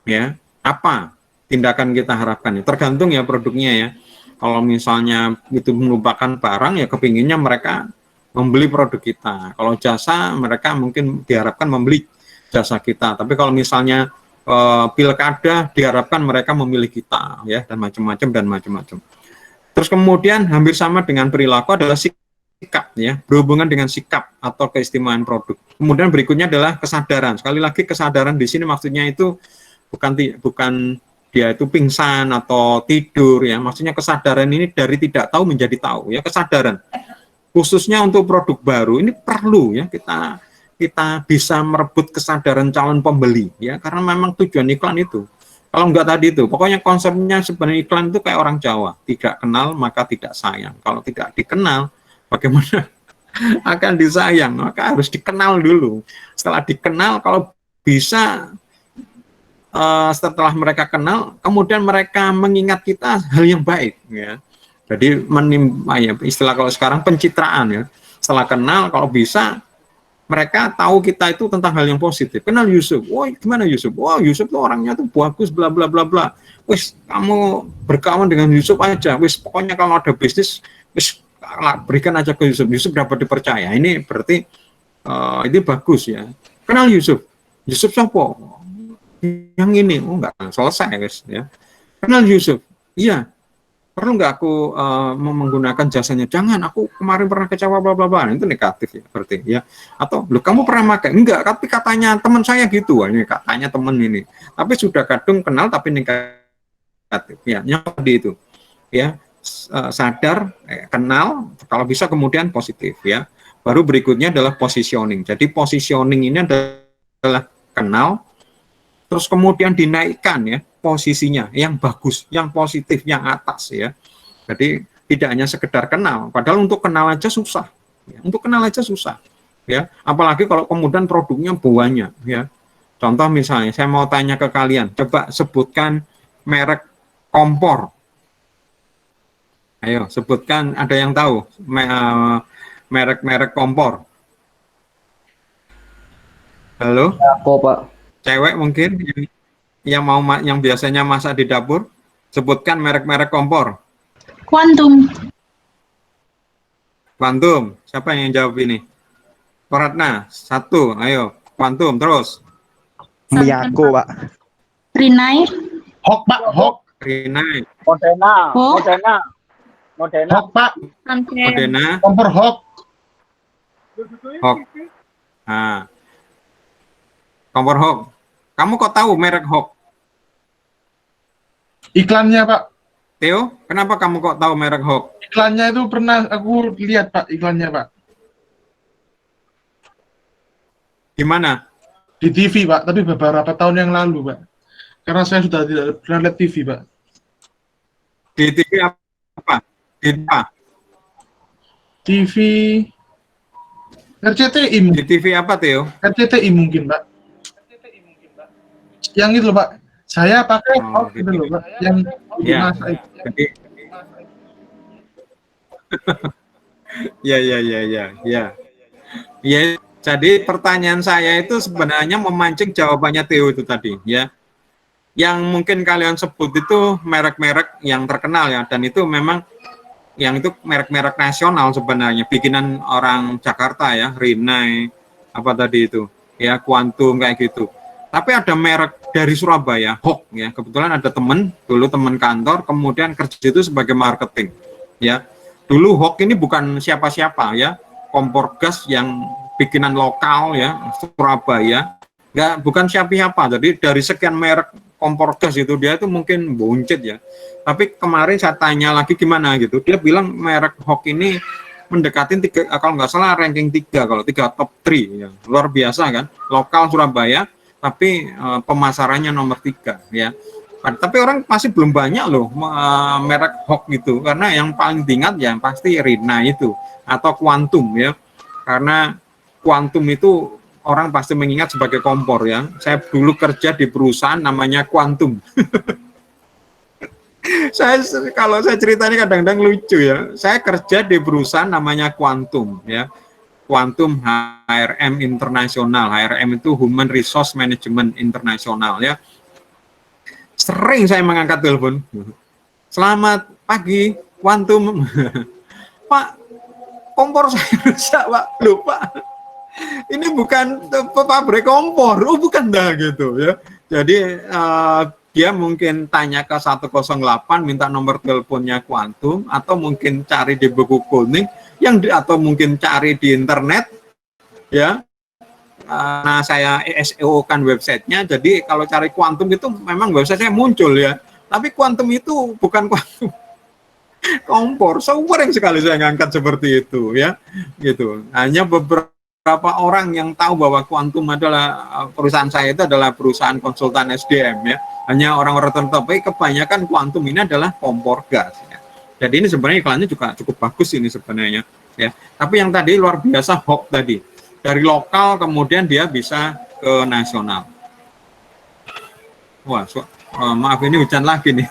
Ya, apa tindakan kita harapkan? Tergantung ya produknya ya. Kalau misalnya itu merupakan barang ya kepinginnya mereka membeli produk kita. Kalau jasa mereka mungkin diharapkan membeli jasa kita. Tapi kalau misalnya pilkada diharapkan mereka memilih kita ya dan macam-macam. Terus kemudian hampir sama dengan perilaku adalah sikap ya, berhubungan dengan sikap atau keistimewaan produk. Kemudian berikutnya adalah kesadaran. Sekali lagi kesadaran di sini maksudnya itu bukan dia itu pingsan atau tidur ya. Maksudnya kesadaran ini dari tidak tahu menjadi tahu ya, kesadaran. Khususnya untuk produk baru ini perlu ya kita bisa merebut kesadaran calon pembeli ya, karena memang tujuan iklan itu. Kalau enggak tadi itu, pokoknya konsepnya sebenarnya iklan itu kayak orang Jawa, tidak kenal maka tidak sayang. Kalau tidak dikenal, bagaimana akan disayang? Maka harus dikenal dulu. Setelah dikenal, kalau bisa setelah mereka kenal, kemudian mereka mengingat kita hal yang baik ya. Jadi istilah kalau sekarang pencitraan ya. Setelah kenal, kalau bisa mereka tahu kita itu tentang hal yang positif. Kenal Yusuf. Wah, gimana Yusuf? Wah, Yusuf tuh orangnya tuh bagus, bla bla bla bla. Wis, kamu berkawan dengan Yusuf aja. Wis, pokoknya kalau ada bisnis, wis berikan aja ke Yusuf. Yusuf dapat dipercaya. Ini berarti ini bagus ya. Kenal Yusuf. Yusuf siapa? Yang ini. Oh, enggak selesai, guys ya. Kenal Yusuf. Iya. Perlu nggak aku menggunakan jasanya? Jangan, aku kemarin pernah kecewa bla bla bla. Itu negatif ya berarti ya. Atau lu kamu pernah pakai? Enggak, tapi katanya teman saya gitu. Ini katanya teman ini. Tapi sudah kadung kenal tapi negatif ya. Yang tadi itu ya, sadar, kenal, kalau bisa kemudian positif ya. Baru berikutnya adalah positioning. Jadi positioning ini adalah kenal, terus kemudian dinaikkan ya posisinya yang bagus, yang positif, yang atas ya. Jadi tidak hanya sekedar kenal, padahal untuk kenal aja susah. Ya. Untuk kenal aja susah. Ya, apalagi kalau kemudian produknya banyak ya. Contoh misalnya, saya mau tanya ke kalian, coba sebutkan merek kompor. Ayo, sebutkan, ada yang tahu merek-merek kompor? Halo? Aku, Pak. Cewek mungkin yang biasanya masak di dapur, sebutkan merek-merek kompor. Quantum. Quantum. Siapa yang jawab ini? Koratna, 1. Ayo, Quantum terus. Miyako, Pak. Rinnai. Hok, Pak, Hok. Rinnai. Moderna, Oh. Moderna, Moderna. Hok, Pak. Modena. Kompor Hok. Hok. Nah. Kompor Hok. Kamu kok tahu merek Hok? Iklannya, Pak. Theo, kenapa kamu kok tahu merek Hok? Iklannya itu pernah aku lihat, Pak, iklannya, Pak. Gimana? Di TV, Pak, tapi beberapa tahun yang lalu, Pak. Karena saya sudah tidak pernah lihat TV, Pak. Di TV apa? Di apa? TV RCTI Di mungkin. TV apa, Theo? RCTI mungkin, Pak. Yang itu loh, Pak. Saya pakai Oh, out gitu loh, Pak. Yang Ya, masa itu. jadi ya. Ya, jadi pertanyaan saya itu sebenarnya memancing jawabannya Theo itu tadi, ya. Yang mungkin kalian sebut itu merek-merek yang terkenal ya, dan itu memang yang itu merek-merek nasional sebenarnya, bikinan orang Jakarta ya, Rinnai, apa tadi itu, ya, Quantum kayak gitu. Tapi ada merek dari Surabaya, Hok ya. Kebetulan ada dulu teman kantor, kemudian kerja itu sebagai marketing, ya. Dulu Hok ini bukan siapa-siapa ya, kompor gas yang bikinan lokal ya, Surabaya, bukan siapa-siapa. Jadi dari sekian merek kompor gas itu dia itu mungkin buncit ya. Tapi kemarin saya tanya lagi gimana gitu, dia bilang merek Hok ini mendekatin kalau nggak salah ranking 3, kalau 3 top 3 ya. Luar biasa kan, lokal Surabaya, tapi pemasarannya nomor 3 ya. Tapi orang masih belum banyak loh merek Hok gitu, karena yang paling diingat ya pasti Rinnai itu atau Quantum ya, karena Quantum itu orang pasti mengingat sebagai kompor ya. Saya dulu kerja di perusahaan namanya Quantum. Kalau saya ceritanya kadang-kadang lucu ya. Saya kerja di perusahaan namanya Quantum ya. Quantum HRM Internasional. HRM itu Human Resource Management Internasional ya. Sering saya mengangkat telepon. Selamat pagi, Quantum. Pak, kompor saya rusak, Pak. Loh, Pak. Ini bukan pabrik kompor, bukan dah gitu ya. Jadi dia mungkin tanya ke 108 minta nomor teleponnya Quantum, atau mungkin cari di buku kuning atau mungkin cari di internet ya. Nah, saya SEO kan websitenya, jadi kalau cari Quantum itu memang websitenya muncul ya. Tapi Quantum itu bukan Quantum kompor, sering sekali saya ngangkat seperti itu ya, gitu. Hanya beberapa orang yang tahu bahwa Quantum adalah perusahaan saya itu adalah perusahaan konsultan SDM ya. Hanya orang-orang tertentu, tapi kebanyakan Quantum ini adalah kompor gas ya. Jadi ini sebenarnya iklannya juga cukup bagus ini sebenarnya ya. Tapi yang tadi luar biasa Hok tadi. Dari lokal kemudian dia bisa ke nasional. Wah, maaf ini hujan lagi nih.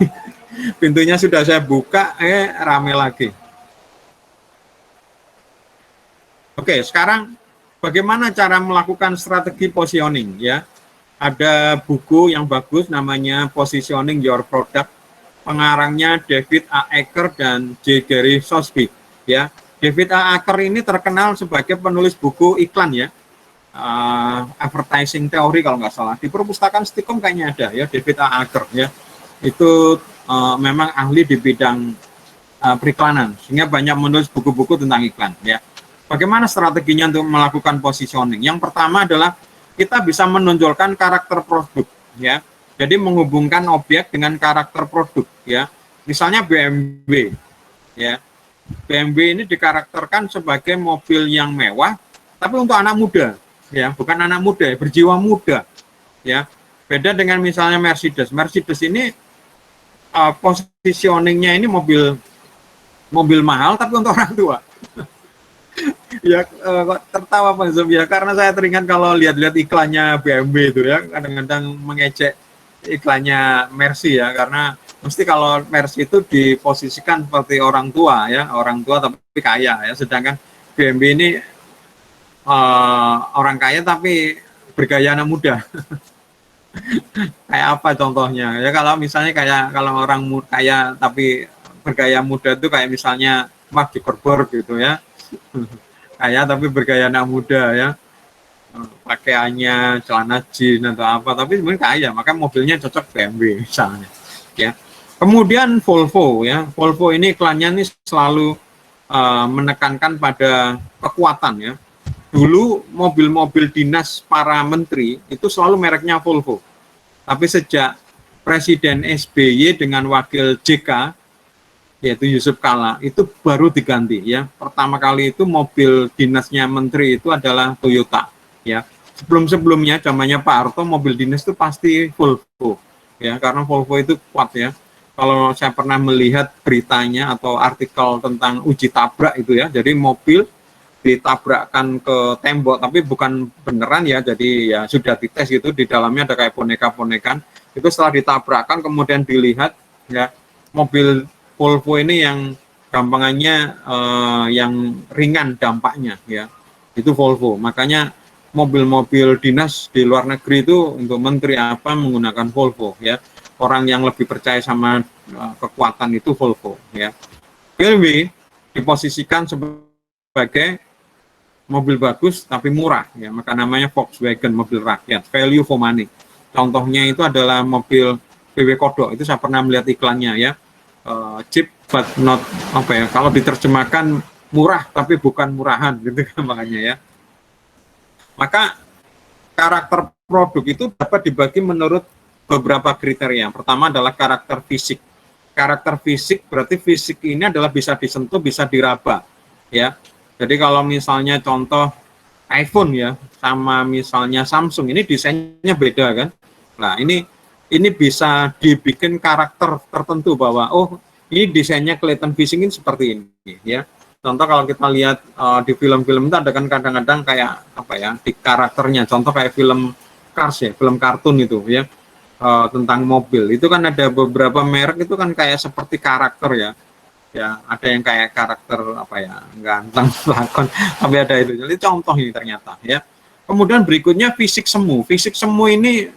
Pintunya sudah saya buka, rame lagi. Oke, sekarang bagaimana cara melakukan strategi positioning ya? Ada buku yang bagus namanya Positioning Your Product. Pengarangnya David A. Acker dan J. Gary Sosby ya. David A. Acker ini terkenal sebagai penulis buku iklan ya. Advertising Theory kalau nggak salah. Di perpustakaan Stikom kayaknya ada ya, David A. Acker ya. Itu memang ahli di bidang periklanan, sehingga banyak menulis buku-buku tentang iklan ya. Bagaimana strateginya untuk melakukan positioning? Yang pertama adalah kita bisa menonjolkan karakter produk ya. Jadi menghubungkan objek dengan karakter produk ya. Misalnya BMW ya. BMW ini dikarakterkan sebagai mobil yang mewah, tapi untuk anak muda ya, bukan anak muda, berjiwa muda ya. Beda dengan misalnya Mercedes. Mercedes ini positioningnya ini mobil mahal tapi untuk orang tua. Ya tertawa Pak Zob ya, karena saya teringat kalau lihat-lihat iklannya BMW itu ya, kadang-kadang mengecek iklannya Mercy ya, karena mesti kalau Mercy itu diposisikan seperti orang tua ya, orang tua tapi kaya ya, sedangkan BMW ini orang kaya tapi bergaya anak muda. Kayak apa contohnya ya? Kalau misalnya kayak kalau orang kaya tapi bergaya muda itu kayak misalnya Mark Zuckerberg gitu ya. Kaya tapi bergaya anak muda ya, pakaiannya celana jeans atau apa, tapi sebenarnya kaya, maka mobilnya cocok BMW misalnya ya. Kemudian Volvo ya, Volvo ini iklannya ini selalu menekankan pada kekuatan ya. Dulu mobil-mobil dinas para menteri itu selalu mereknya Volvo, tapi sejak Presiden SBY dengan wakil JK yaitu Yusuf Kala itu baru diganti ya. Pertama kali itu mobil dinasnya menteri itu adalah Toyota ya. Sebelum-sebelumnya zamannya Pak Harto mobil dinas itu pasti Volvo. ya, karena Volvo itu kuat ya. Kalau saya pernah melihat beritanya atau artikel tentang uji tabrak itu ya, jadi mobil ditabrakkan ke tembok, tapi bukan beneran ya, jadi ya sudah dites gitu, di dalamnya ada kayak boneka-bonekan, itu setelah ditabrakkan kemudian dilihat ya, mobil Volvo ini yang gampangannya yang ringan dampaknya ya, itu Volvo. Makanya mobil-mobil dinas di luar negeri itu untuk menteri apa menggunakan Volvo ya, orang yang lebih percaya sama kekuatan itu Volvo ya. BMW diposisikan sebagai mobil bagus tapi murah ya, maka namanya Volkswagen, mobil rakyat, value for money. Contohnya itu adalah mobil VW Kodok, itu saya pernah melihat iklannya ya, cheap but not apa ya, kalau diterjemahkan murah tapi bukan murahan gitu kan, makanya ya. Maka karakter produk itu dapat dibagi menurut beberapa kriteria. Pertama adalah karakter fisik. Karakter fisik berarti fisik ini adalah bisa disentuh, bisa diraba ya. Jadi kalau misalnya contoh iPhone ya sama misalnya Samsung, ini desainnya beda kan. Nah, ini bisa dibikin karakter tertentu bahwa oh, ini desainnya kelihatan fisik ini seperti ini ya. Contoh kalau kita lihat di film-film itu ada kan kadang-kadang kayak apa ya, di karakternya, contoh kayak film Cars ya, film kartun itu ya, tentang mobil itu kan ada beberapa merek itu kan kayak seperti karakter ya. Ya, ada yang kayak karakter apa ya, ganteng, lakon, tapi ada itu. Jadi contoh ini ternyata ya. Kemudian berikutnya fisik semu. Fisik semu ini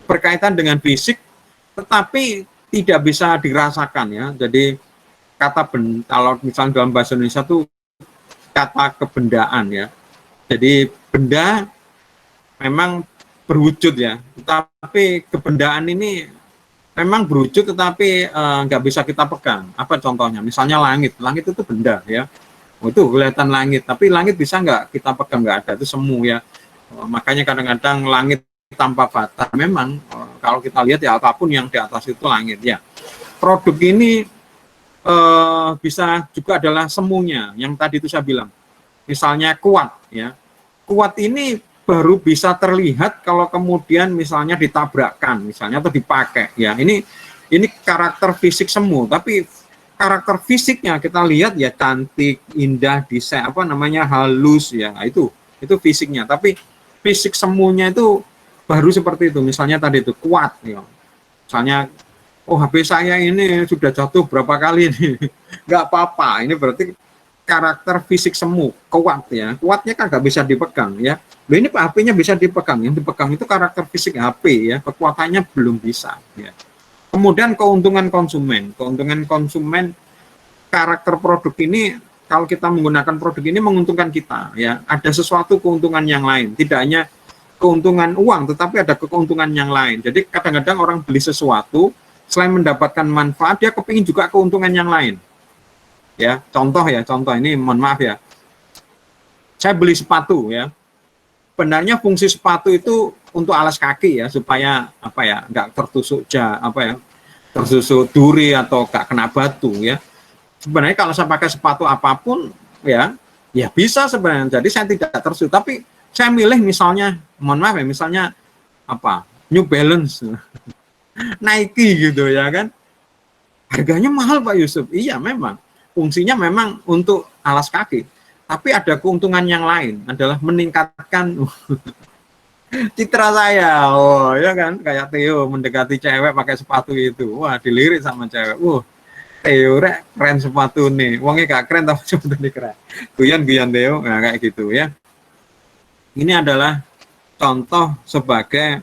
berkaitan dengan fisik tetapi tidak bisa dirasakan ya. Jadi kata kalau misalnya dalam bahasa Indonesia tuh kata kebendaan ya. Jadi benda memang berwujud ya, tetapi kebendaan ini memang berwujud tetapi nggak bisa kita pegang. Apa contohnya? Misalnya langit. Langit itu benda ya. Oh, itu kelihatan langit, tapi langit bisa nggak kita pegang? Nggak ada, itu semu ya. Makanya kadang-kadang langit tanpa batas. Memang kalau kita lihat ya apapun yang di atas itu langit ya. Produk ini bisa juga adalah semuanya. Yang tadi itu saya bilang. Misalnya kuat ya. Kuat ini baru bisa terlihat kalau kemudian misalnya ditabrakkan misalnya atau dipakai ya. Ini karakter fisik semu, tapi karakter fisiknya kita lihat ya cantik, indah, desain apa namanya halus ya, itu fisiknya. Tapi fisik semuanya itu baru seperti itu. Misalnya tadi itu kuat ya. Misalnya oh, HP saya ini sudah jatuh berapa kali ini. Nggak apa-apa, ini berarti karakter fisik semu, kuat ya. Kuatnya kan nggak bisa dipegang ya. Loh, ini HP-nya bisa dipegang, yang dipegang itu karakter fisik HP ya, kekuatannya belum bisa ya. Kemudian keuntungan konsumen, karakter produk ini kalau kita menggunakan produk ini menguntungkan kita ya. Ada sesuatu keuntungan yang lain, tidak hanya keuntungan uang tetapi ada keuntungan yang lain. Jadi kadang-kadang orang beli sesuatu selain mendapatkan manfaat dia kepingin juga keuntungan yang lain. Ya, contoh ini mohon maaf ya. Saya beli sepatu ya. Sebenarnya fungsi sepatu itu untuk alas kaki ya, supaya apa ya, nggak tertusuk tertusuk duri atau nggak kena batu ya. Sebenarnya kalau saya pakai sepatu apapun ya bisa sebenarnya. Jadi saya tidak tertusuk, tapi saya milih misalnya, mohon maaf ya, misalnya apa, New Balance, Nike gitu ya kan. Harganya mahal Pak Yusuf. Iya memang. Fungsinya memang untuk alas kaki, tapi ada keuntungan yang lain adalah meningkatkan citra saya. Oh ya kan, kayak Theo mendekati cewek pakai sepatu itu, wah dilirik sama cewek. Theo rek keren sepatu nih, uangnya gak keren tapi sepatu ini keren. Guyon Theo, nah kayak gitu ya. Ini adalah contoh sebagai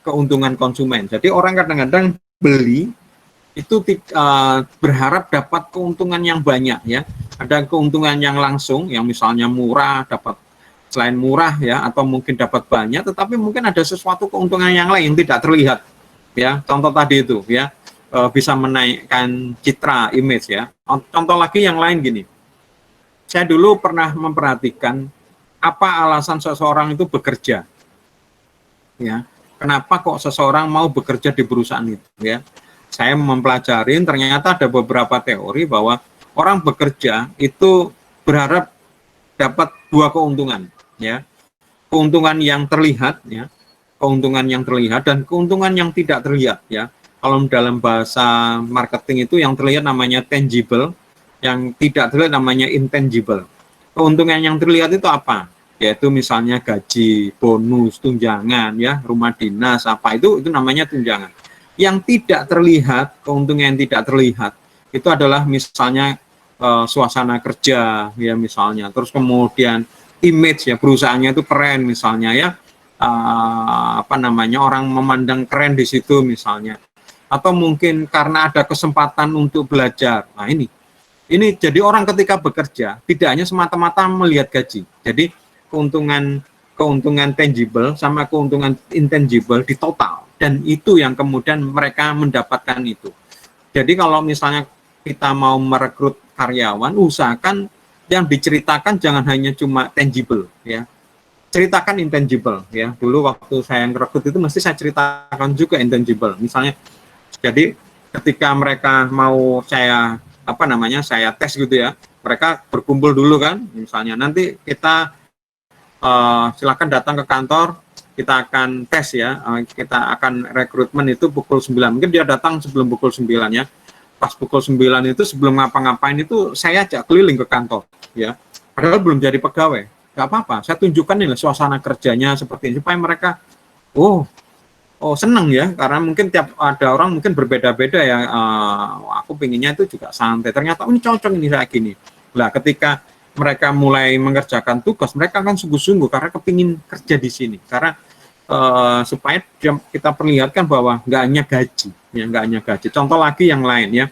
keuntungan konsumen. Jadi orang kadang-kadang beli itu berharap dapat keuntungan yang banyak ya. Ada keuntungan yang langsung, yang misalnya murah, dapat selain murah ya, atau mungkin dapat banyak, tetapi mungkin ada sesuatu keuntungan yang lain yang tidak terlihat ya. Contoh tadi itu ya, bisa menaikkan citra image ya. Contoh lagi yang lain gini. Saya dulu pernah memperhatikan apa alasan seseorang itu bekerja. Ya. Kenapa kok seseorang mau bekerja di perusahaan itu ya? Saya mempelajari ternyata ada beberapa teori bahwa orang bekerja itu berharap dapat dua keuntungan ya. Keuntungan yang terlihat ya, keuntungan yang terlihat dan keuntungan yang tidak terlihat ya. kalau dalam bahasa marketing itu yang terlihat namanya tangible, yang tidak terlihat namanya intangible. Keuntungan yang terlihat itu apa? Yaitu misalnya gaji, bonus, tunjangan, ya, rumah dinas, apa itu namanya tunjangan. Yang tidak terlihat, keuntungan yang tidak terlihat, itu adalah misalnya suasana kerja, ya misalnya, terus kemudian image, ya, perusahaannya itu keren misalnya, ya, orang memandang keren di situ misalnya, atau mungkin karena ada kesempatan untuk belajar. Nah ini jadi orang ketika bekerja tidak hanya semata-mata melihat gaji, jadi keuntungan tangible sama keuntungan intangible di total, dan itu yang kemudian mereka mendapatkan itu. Jadi kalau misalnya kita mau merekrut karyawan, usahakan yang diceritakan jangan hanya cuma tangible, ya, ceritakan intangible, ya. Dulu waktu saya rekrut itu mesti saya ceritakan juga intangible. Misalnya, jadi ketika mereka mau saya tes gitu ya, mereka berkumpul dulu kan, misalnya nanti kita silakan datang ke kantor, kita akan tes ya, kita akan rekrutmen itu pukul 9, mungkin dia datang sebelum pukul 9 ya. Pas pukul 9 itu sebelum ngapa-ngapain itu saya ajak keliling ke kantor, ya. Padahal belum jadi pegawai, nggak apa-apa. Saya tunjukkan nih suasana kerjanya seperti ini supaya mereka, oh seneng ya, karena mungkin ada orang mungkin berbeda-beda ya. Aku pinginnya itu juga santai. Ternyata ini cocok ini kayak gini. Nah, ketika mereka mulai mengerjakan tugas, mereka kan sungguh-sungguh karena kepingin kerja di sini. Karena supaya kita perlihatkan bahwa nggak hanya gaji, ya, nggak hanya gaji. Contoh lagi yang lain ya,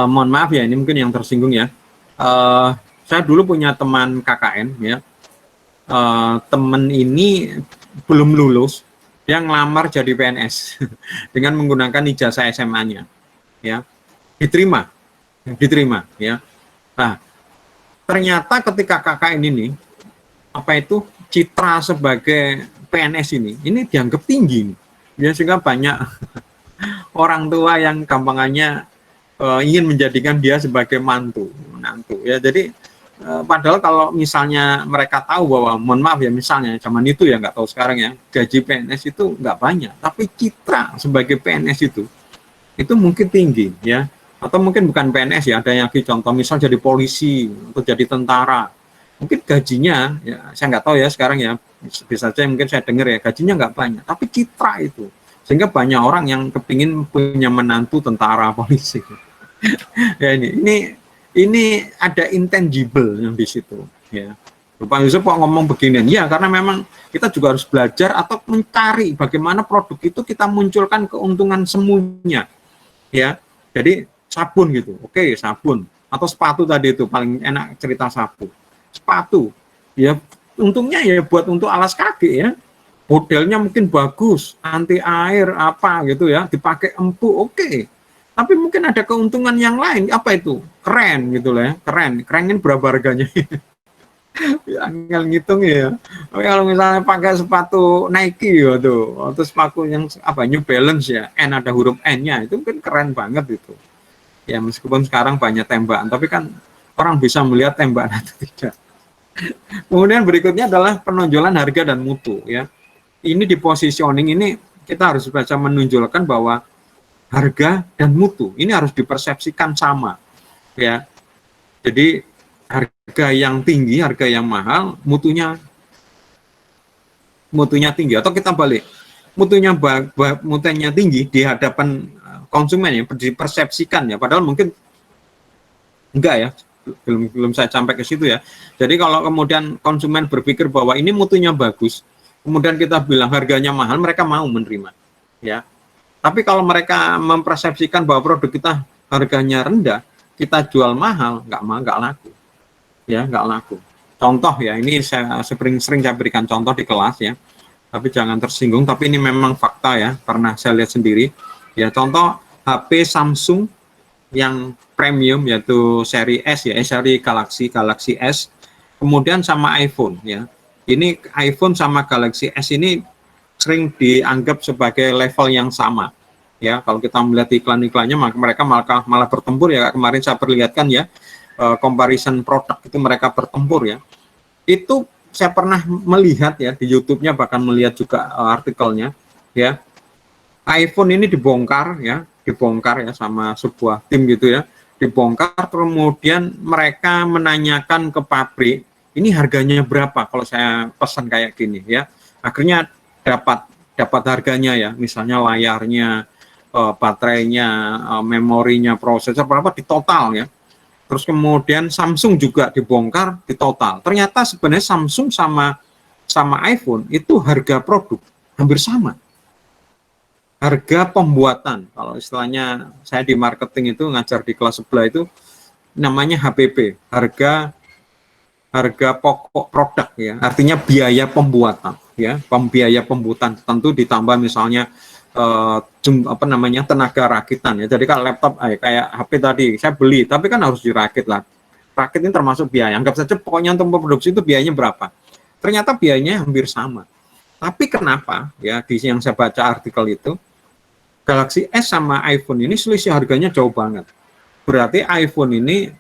mohon maaf ya, ini mungkin yang tersinggung ya. Saya dulu punya teman KKN ya, teman ini belum lulus, dia ngelamar jadi PNS dengan menggunakan ijazah SMA-nya, ya, diterima ya. Nah, ternyata ketika KKN ini citra sebagai PNS ini dianggap tinggi, ya, sehingga banyak orang tua yang gampangannya ingin menjadikan dia sebagai menantu, ya. Jadi padahal kalau misalnya mereka tahu bahwa, mohon maaf ya, misalnya zaman itu ya, nggak tahu sekarang ya, gaji PNS itu nggak banyak, tapi citra sebagai PNS itu mungkin tinggi ya, atau mungkin bukan PNS ya, ada yang contoh misal jadi polisi atau jadi tentara. Mungkin gajinya, ya, saya nggak tahu ya sekarang ya, bisa saja mungkin saya dengar ya, gajinya nggak banyak, tapi citra itu. Sehingga banyak orang yang kepingin punya menantu tentara, polisi. Ya ini ada intangible yang di situ. Ya. Pak Yusuf kok ngomong beginian? Ya, karena memang kita juga harus belajar atau mencari bagaimana produk itu kita munculkan keuntungan semuanya. Ya, jadi sabun gitu, oke, sabun. Atau sepatu tadi itu, paling enak cerita sabun. Sepatu, ya untungnya ya buat untuk alas kaki ya, modelnya mungkin bagus, anti air apa gitu ya, dipakai empuk, oke. Tapi mungkin ada keuntungan yang lain, apa itu? Keren gitu lah ya, kerenin berapa harganya? Ya, ngitung ya. Kalau misalnya pakai sepatu Nike ya tuh, atau sepatu yang New Balance ya, N ada huruf N-nya, itu mungkin keren banget itu. Ya meskipun sekarang banyak tembakan, tapi kan orang bisa melihat tembakan atau tidak. Kemudian berikutnya adalah penonjolan harga dan mutu ya. Ini di positioning ini kita harus bisa menunjukkan bahwa harga dan mutu ini harus dipersepsikan sama ya. Jadi harga yang tinggi, harga yang mahal, mutunya tinggi, atau kita balik, mutunya tinggi di hadapan konsumen ya, dipersepsikan ya, padahal mungkin enggak ya, belum saya sampai ke situ ya. Jadi kalau kemudian konsumen berpikir bahwa ini mutunya bagus, kemudian kita bilang harganya mahal, mereka mau menerima ya. Tapi kalau mereka mempersepsikan bahwa produk kita harganya rendah, kita jual mahal, nggak laku ya, nggak laku. Contoh ya, ini saya sering saya berikan contoh di kelas ya, tapi jangan tersinggung, tapi ini memang fakta ya, pernah saya lihat sendiri ya. Contoh HP Samsung yang premium yaitu seri S ya, seri Galaxy S, kemudian sama iPhone ya. Ini iPhone sama Galaxy S ini sering dianggap sebagai level yang sama ya. Kalau kita melihat iklan-iklannya, maka mereka malah bertempur ya. Kemarin saya perlihatkan ya, comparison produk itu mereka bertempur ya. Itu saya pernah melihat ya di YouTube-nya, bahkan melihat juga artikelnya ya. iPhone ini dibongkar ya sama sebuah tim gitu ya, dibongkar, kemudian mereka menanyakan ke pabrik, ini harganya berapa kalau saya pesan kayak gini ya, akhirnya dapat harganya ya, misalnya layarnya, baterainya, memorinya, prosesor berapa di total ya. Terus kemudian Samsung juga dibongkar di total. Ternyata sebenarnya Samsung sama iPhone itu harga produk hampir sama. Harga pembuatan, kalau istilahnya saya di marketing itu ngajar di kelas sebelah itu namanya HPP, harga pokok produk ya. Artinya biaya pembuatan ya, biaya pembuatan tentu ditambah misalnya tenaga rakitan ya. Jadi kalau laptop kayak HP tadi saya beli, tapi kan harus dirakit lah. Rakit ini termasuk biaya. Anggap saja pokoknya untuk memproduksi itu biayanya berapa. Ternyata biayanya hampir sama. Tapi kenapa ya di yang saya baca artikel itu Galaxy S sama iPhone ini selisih harganya jauh banget. Berarti iPhone ini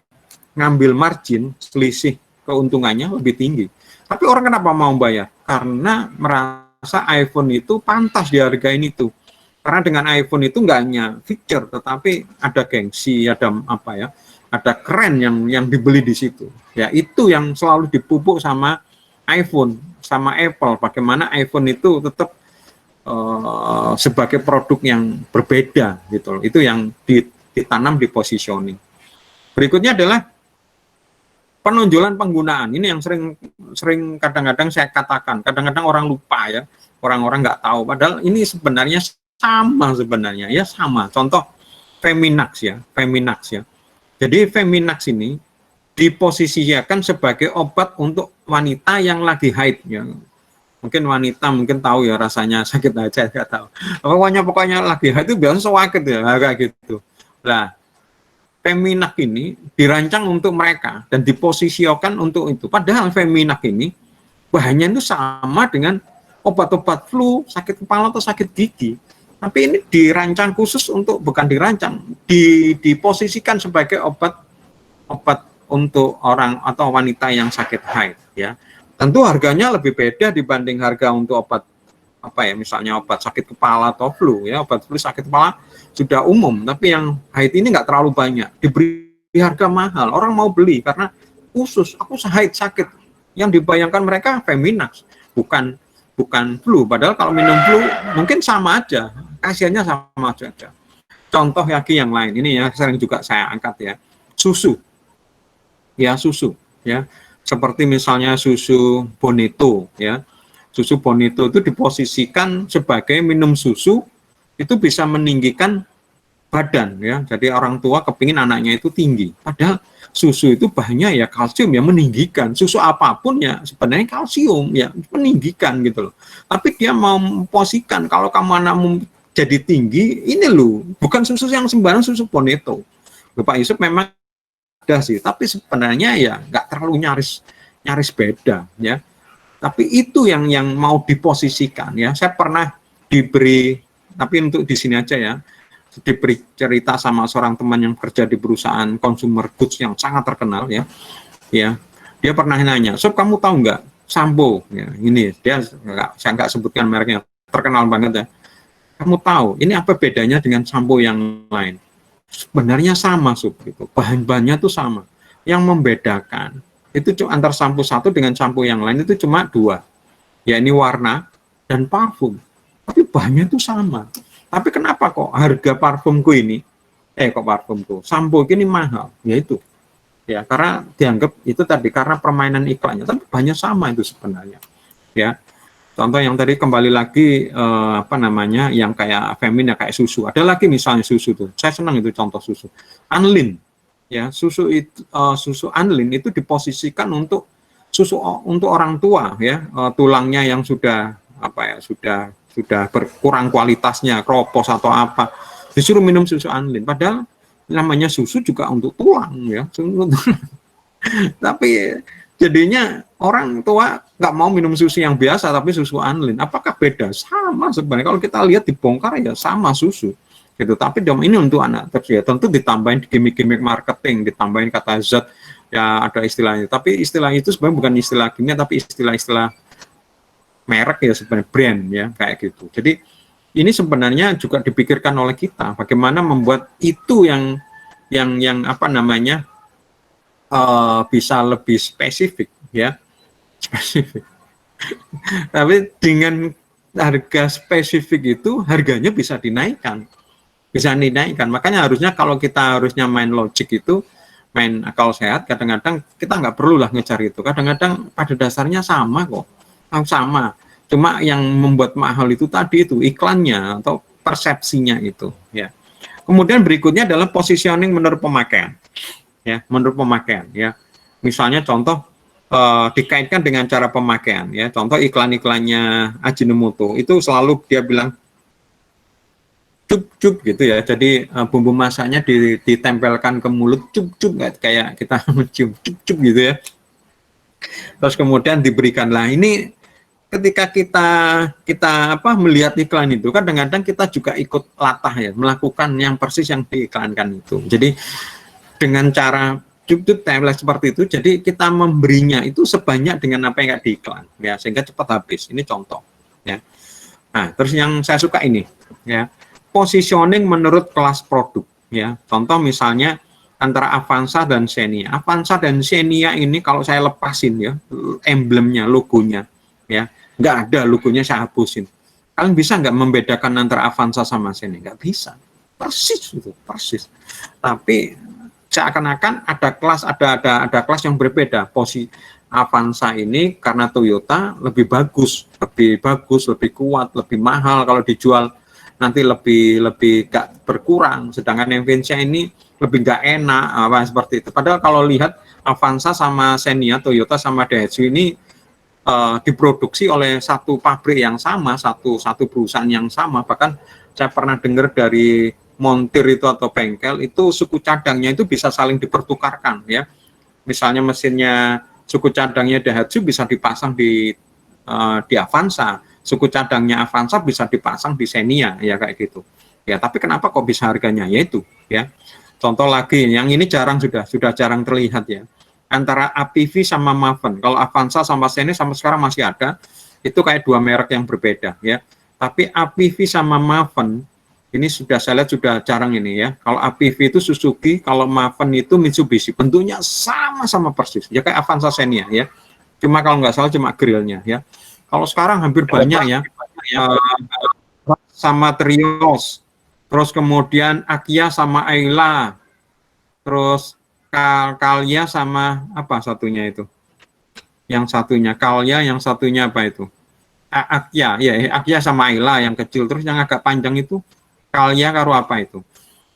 ngambil margin selisih keuntungannya lebih tinggi. Tapi orang kenapa mau bayar? Karena merasa iPhone itu pantas dihargain itu. Karena dengan iPhone itu nggak hanya feature, tetapi ada gengsi, ada ada keren yang dibeli di situ. Ya itu yang selalu dipupuk sama iPhone, sama Apple. Bagaimana iPhone itu tetap sebagai produk yang berbeda gitu loh. Itu yang ditanam di positioning. Berikutnya adalah penonjolan penggunaan. Ini yang sering kadang-kadang saya katakan. Kadang-kadang orang lupa ya, orang-orang nggak tahu. Padahal ini sebenarnya sama sebenarnya ya, sama. Contoh Feminax ya. Jadi Feminax ini diposisikan sebagai obat untuk wanita yang lagi haid ya. Mungkin wanita tahu ya rasanya sakit aja, nggak tahu. Pokoknya lagi haid itu biasanya sakit ya kayak gitu. Nah, Feminax ini dirancang untuk mereka dan diposisikan untuk itu. Padahal Feminax ini bahannya itu sama dengan obat-obat flu, sakit kepala atau sakit gigi. Tapi ini dirancang khusus untuk, bukan dirancang, diposisikan sebagai obat untuk orang atau wanita yang sakit haid ya. Tentu harganya lebih beda dibanding harga untuk obat misalnya obat sakit kepala atau flu ya. Obat flu sakit kepala sudah umum, tapi yang haid ini nggak terlalu banyak, diberi harga mahal. Orang mau beli karena khusus aku haid sakit. Yang dibayangkan mereka Feminax, bukan flu. Padahal kalau minum flu mungkin sama aja, khasiatnya sama aja. Contoh lagi yang lain, ini ya sering juga saya angkat ya, susu ya, seperti misalnya susu Bonito ya. Susu Bonito itu diposisikan sebagai minum susu itu bisa meninggikan badan ya. Jadi orang tua kepingin anaknya itu tinggi. Padahal susu itu bahannya ya kalsium ya, meninggikan. Susu apapun ya sebenarnya kalsium ya, meninggikan gitu loh. Tapi dia mau memposisikan kalau kamu anakmu jadi tinggi, ini loh, bukan susu yang sembarang, susu Bonito. Pak Yusuf memang ada sih, tapi sebenarnya ya nggak terlalu nyaris beda ya. Tapi itu yang mau diposisikan ya. Saya pernah diberi, tapi untuk di sini aja ya, diberi cerita sama seorang teman yang kerja di perusahaan consumer goods yang sangat terkenal ya. Dia pernah nanya, "Sob, kamu tahu nggak sampo?" Ya, ini saya nggak sebutkan mereknya, terkenal banget ya. "Kamu tahu ini apa bedanya dengan sampo yang lain?" Sebenarnya sama, Sob, gitu. Bahan-bahannya tuh sama. Yang membedakan itu antar sampo satu dengan sampo yang lain itu cuma dua, ya ini warna dan parfum. Tapi bahannya itu sama. Tapi kenapa kok harga parfumku ini, sampo ini mahal? Ya itu, ya karena dianggap itu tadi karena permainan iklannya. Tapi bahannya sama itu sebenarnya. Ya, contoh yang tadi kembali lagi yang kayak Femin ya, kayak susu. Ada lagi misalnya susu tuh, saya senang itu contoh susu. Anlin. Ya, susu Anlin itu diposisikan untuk susu untuk orang tua ya, tulangnya yang sudah berkurang kualitasnya, kropos atau apa, disuruh minum susu Anlin. Padahal namanya susu juga untuk tulang ya. Tapi jadinya orang tua nggak mau minum susu yang biasa tapi susu Anlin. Apakah beda? Sama sebenarnya. Kalau kita lihat dibongkar ya sama susu. Gitu. Tapi ini untuk anak ya, tentu ditambahin gimmick-gimmick marketing, ditambahin kata zat ya, ada istilahnya. Tapi istilah itu sebenarnya bukan istilah kimia, tapi istilah merek ya, sebenarnya brand ya, kayak gitu. Jadi ini sebenarnya juga dipikirkan oleh kita, bagaimana membuat itu yang apa namanya bisa lebih spesifik, ya, spesifik. Tapi dengan harga spesifik itu harganya bisa dinaikkan, Makanya harusnya kalau kita harusnya main logik itu, main akal sehat, kadang-kadang kita nggak perlu lah ngejar itu. Kadang-kadang pada dasarnya sama kok, sama. Cuma yang membuat mahal itu tadi itu iklannya atau persepsinya itu, ya. Kemudian berikutnya adalah positioning menurut pemakaian, ya, menurut pemakaian, ya. Misalnya contoh dikaitkan dengan cara pemakaian, ya. Contoh iklan-iklannya Ajinomoto itu selalu dia bilang cup gitu ya. Jadi bumbu masaknya ditempelkan ke mulut cup kayak kita mencium cup gitu ya. Terus kemudian diberikanlah ini. Ketika kita melihat iklan itu, kadang-kadang kita juga ikut latah ya, melakukan yang persis yang diiklankan itu. Jadi dengan cara cup tempel seperti itu, jadi kita memberinya itu sebanyak dengan apa yang di iklan, ya, sehingga cepat habis. Ini contoh, ya. Nah, terus yang saya suka ini, ya, positioning menurut kelas produk, ya. Contoh misalnya antara Avanza dan Xenia. Avanza dan Xenia ini kalau saya lepasin ya, emblemnya, logonya, ya, nggak ada logonya, saya hapusin. Kalian bisa nggak membedakan antara Avanza sama Xenia? Nggak bisa, persis itu, persis. Tapi seakan-akan ada kelas, ada kelas yang berbeda. Posisi Avanza ini karena Toyota lebih bagus, lebih kuat, lebih mahal kalau dijual nanti lebih nggak berkurang. Sedangkan yang Xenia ini lebih nggak enak, apa seperti itu. Padahal kalau lihat Avanza sama Xenia, Toyota sama Daihatsu ini diproduksi oleh satu pabrik yang sama, satu perusahaan yang sama. Bahkan saya pernah dengar dari montir itu atau bengkel itu suku cadangnya itu bisa saling dipertukarkan, ya. Misalnya mesinnya suku cadangnya Daihatsu bisa dipasang di Avanza, suku cadangnya Avanza bisa dipasang di Xenia, ya kayak gitu. Ya, tapi kenapa kok bisa harganya? Yaitu, ya. Contoh lagi, yang ini sudah jarang terlihat, ya. Antara APV sama Maven. Kalau Avanza sama Xenia sampai sekarang masih ada, itu kayak dua merek yang berbeda, ya. Tapi APV sama Maven ini saya lihat sudah jarang ini, ya. Kalau APV itu Suzuki, kalau Maven itu Mitsubishi. Bentuknya sama-sama persis, ya kayak Avanza Xenia, ya. Cuma kalau nggak salah cuma grillnya, ya. Kalau sekarang hampir banyak, ya. Sama Trios, terus kemudian Akia sama Ayla, terus Calya sama apa satunya itu? Yang satunya Calya, yang satunya apa itu? Akia, ya, Akia sama Ayla yang kecil, terus yang agak panjang itu Calya karo apa itu?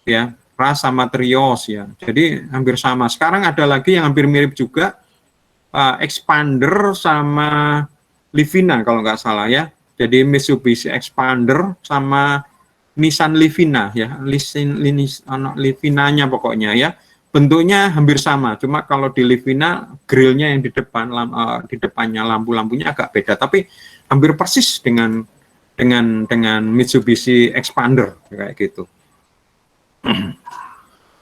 Ya, Ras sama Trios, ya. Jadi hampir sama. Sekarang ada lagi yang hampir mirip juga, Expander sama Livina kalau nggak salah, ya. Jadi Mitsubishi Expander sama Nissan Livina, ya. Livinanya pokoknya, ya. Bentuknya hampir sama, cuma kalau di Livina grillnya yang di depan, di depannya lampu-lampunya agak beda, tapi hampir persis dengan Mitsubishi Expander kayak gitu.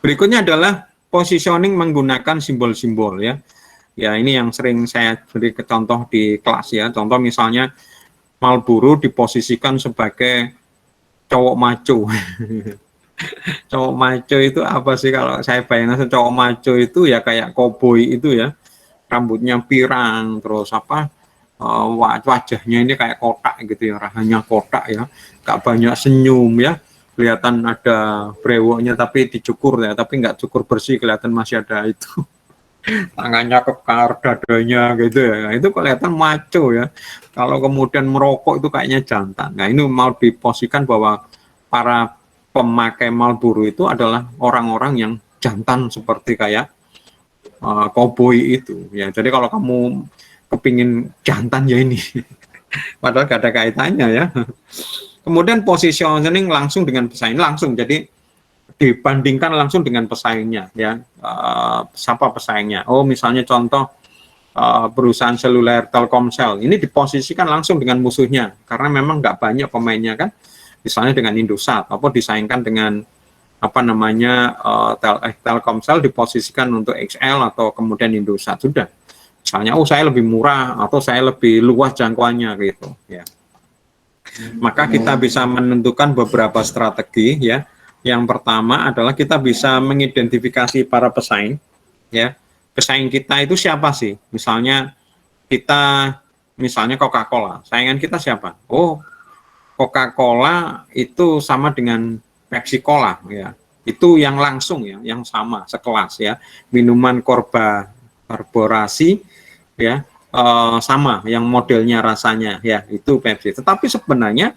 Berikutnya adalah positioning menggunakan simbol-simbol, ya. Ya, ini yang sering saya beri contoh di kelas, ya. Contoh misalnya Marlboro diposisikan sebagai cowok maco. Cowok maco itu apa sih? Kalau saya bayangkan cowok maco itu ya kayak koboi itu, ya, rambutnya pirang, terus apa, wajahnya ini kayak kotak gitu, ya, rahanya kotak, ya, gak banyak senyum, ya, kelihatan ada brewoknya tapi dicukur, ya, tapi nggak cukur bersih, kelihatan masih ada itu tangannya kekar, dadanya gitu, ya. Nah, itu kelihatan maco, ya. Kalau kemudian merokok itu kayaknya jantan. Nah, ini mau diposisikan bahwa para pemakai Marlboro itu adalah orang-orang yang jantan seperti kayak koboi itu, ya. Jadi kalau kamu kepingin jantan ya ini, padahal gak ada kaitannya, ya. Kemudian positioning langsung dengan pesaing, langsung, jadi dibandingkan langsung dengan pesaingnya, ya. Siapa pesaingnya? Oh, misalnya contoh perusahaan seluler Telkomsel ini diposisikan langsung dengan musuhnya karena memang nggak banyak pemainnya, kan. Misalnya dengan Indosat, apa disaingkan dengan apa namanya Telkomsel diposisikan untuk XL atau kemudian Indosat, sudah. Misalnya, oh saya lebih murah atau saya lebih luas jangkauannya gitu, ya. Maka kita bisa menentukan beberapa strategi ya. Yang pertama adalah kita bisa mengidentifikasi para pesaing ya. Pesaing kita itu siapa sih? Misalnya Coca-Cola. Saingan kita siapa? Oh, Coca-Cola itu sama dengan Pepsi Cola ya. Itu yang langsung ya, yang sama sekelas ya. Minuman korporasi ya, sama yang modelnya rasanya ya, itu Pepsi. Tetapi sebenarnya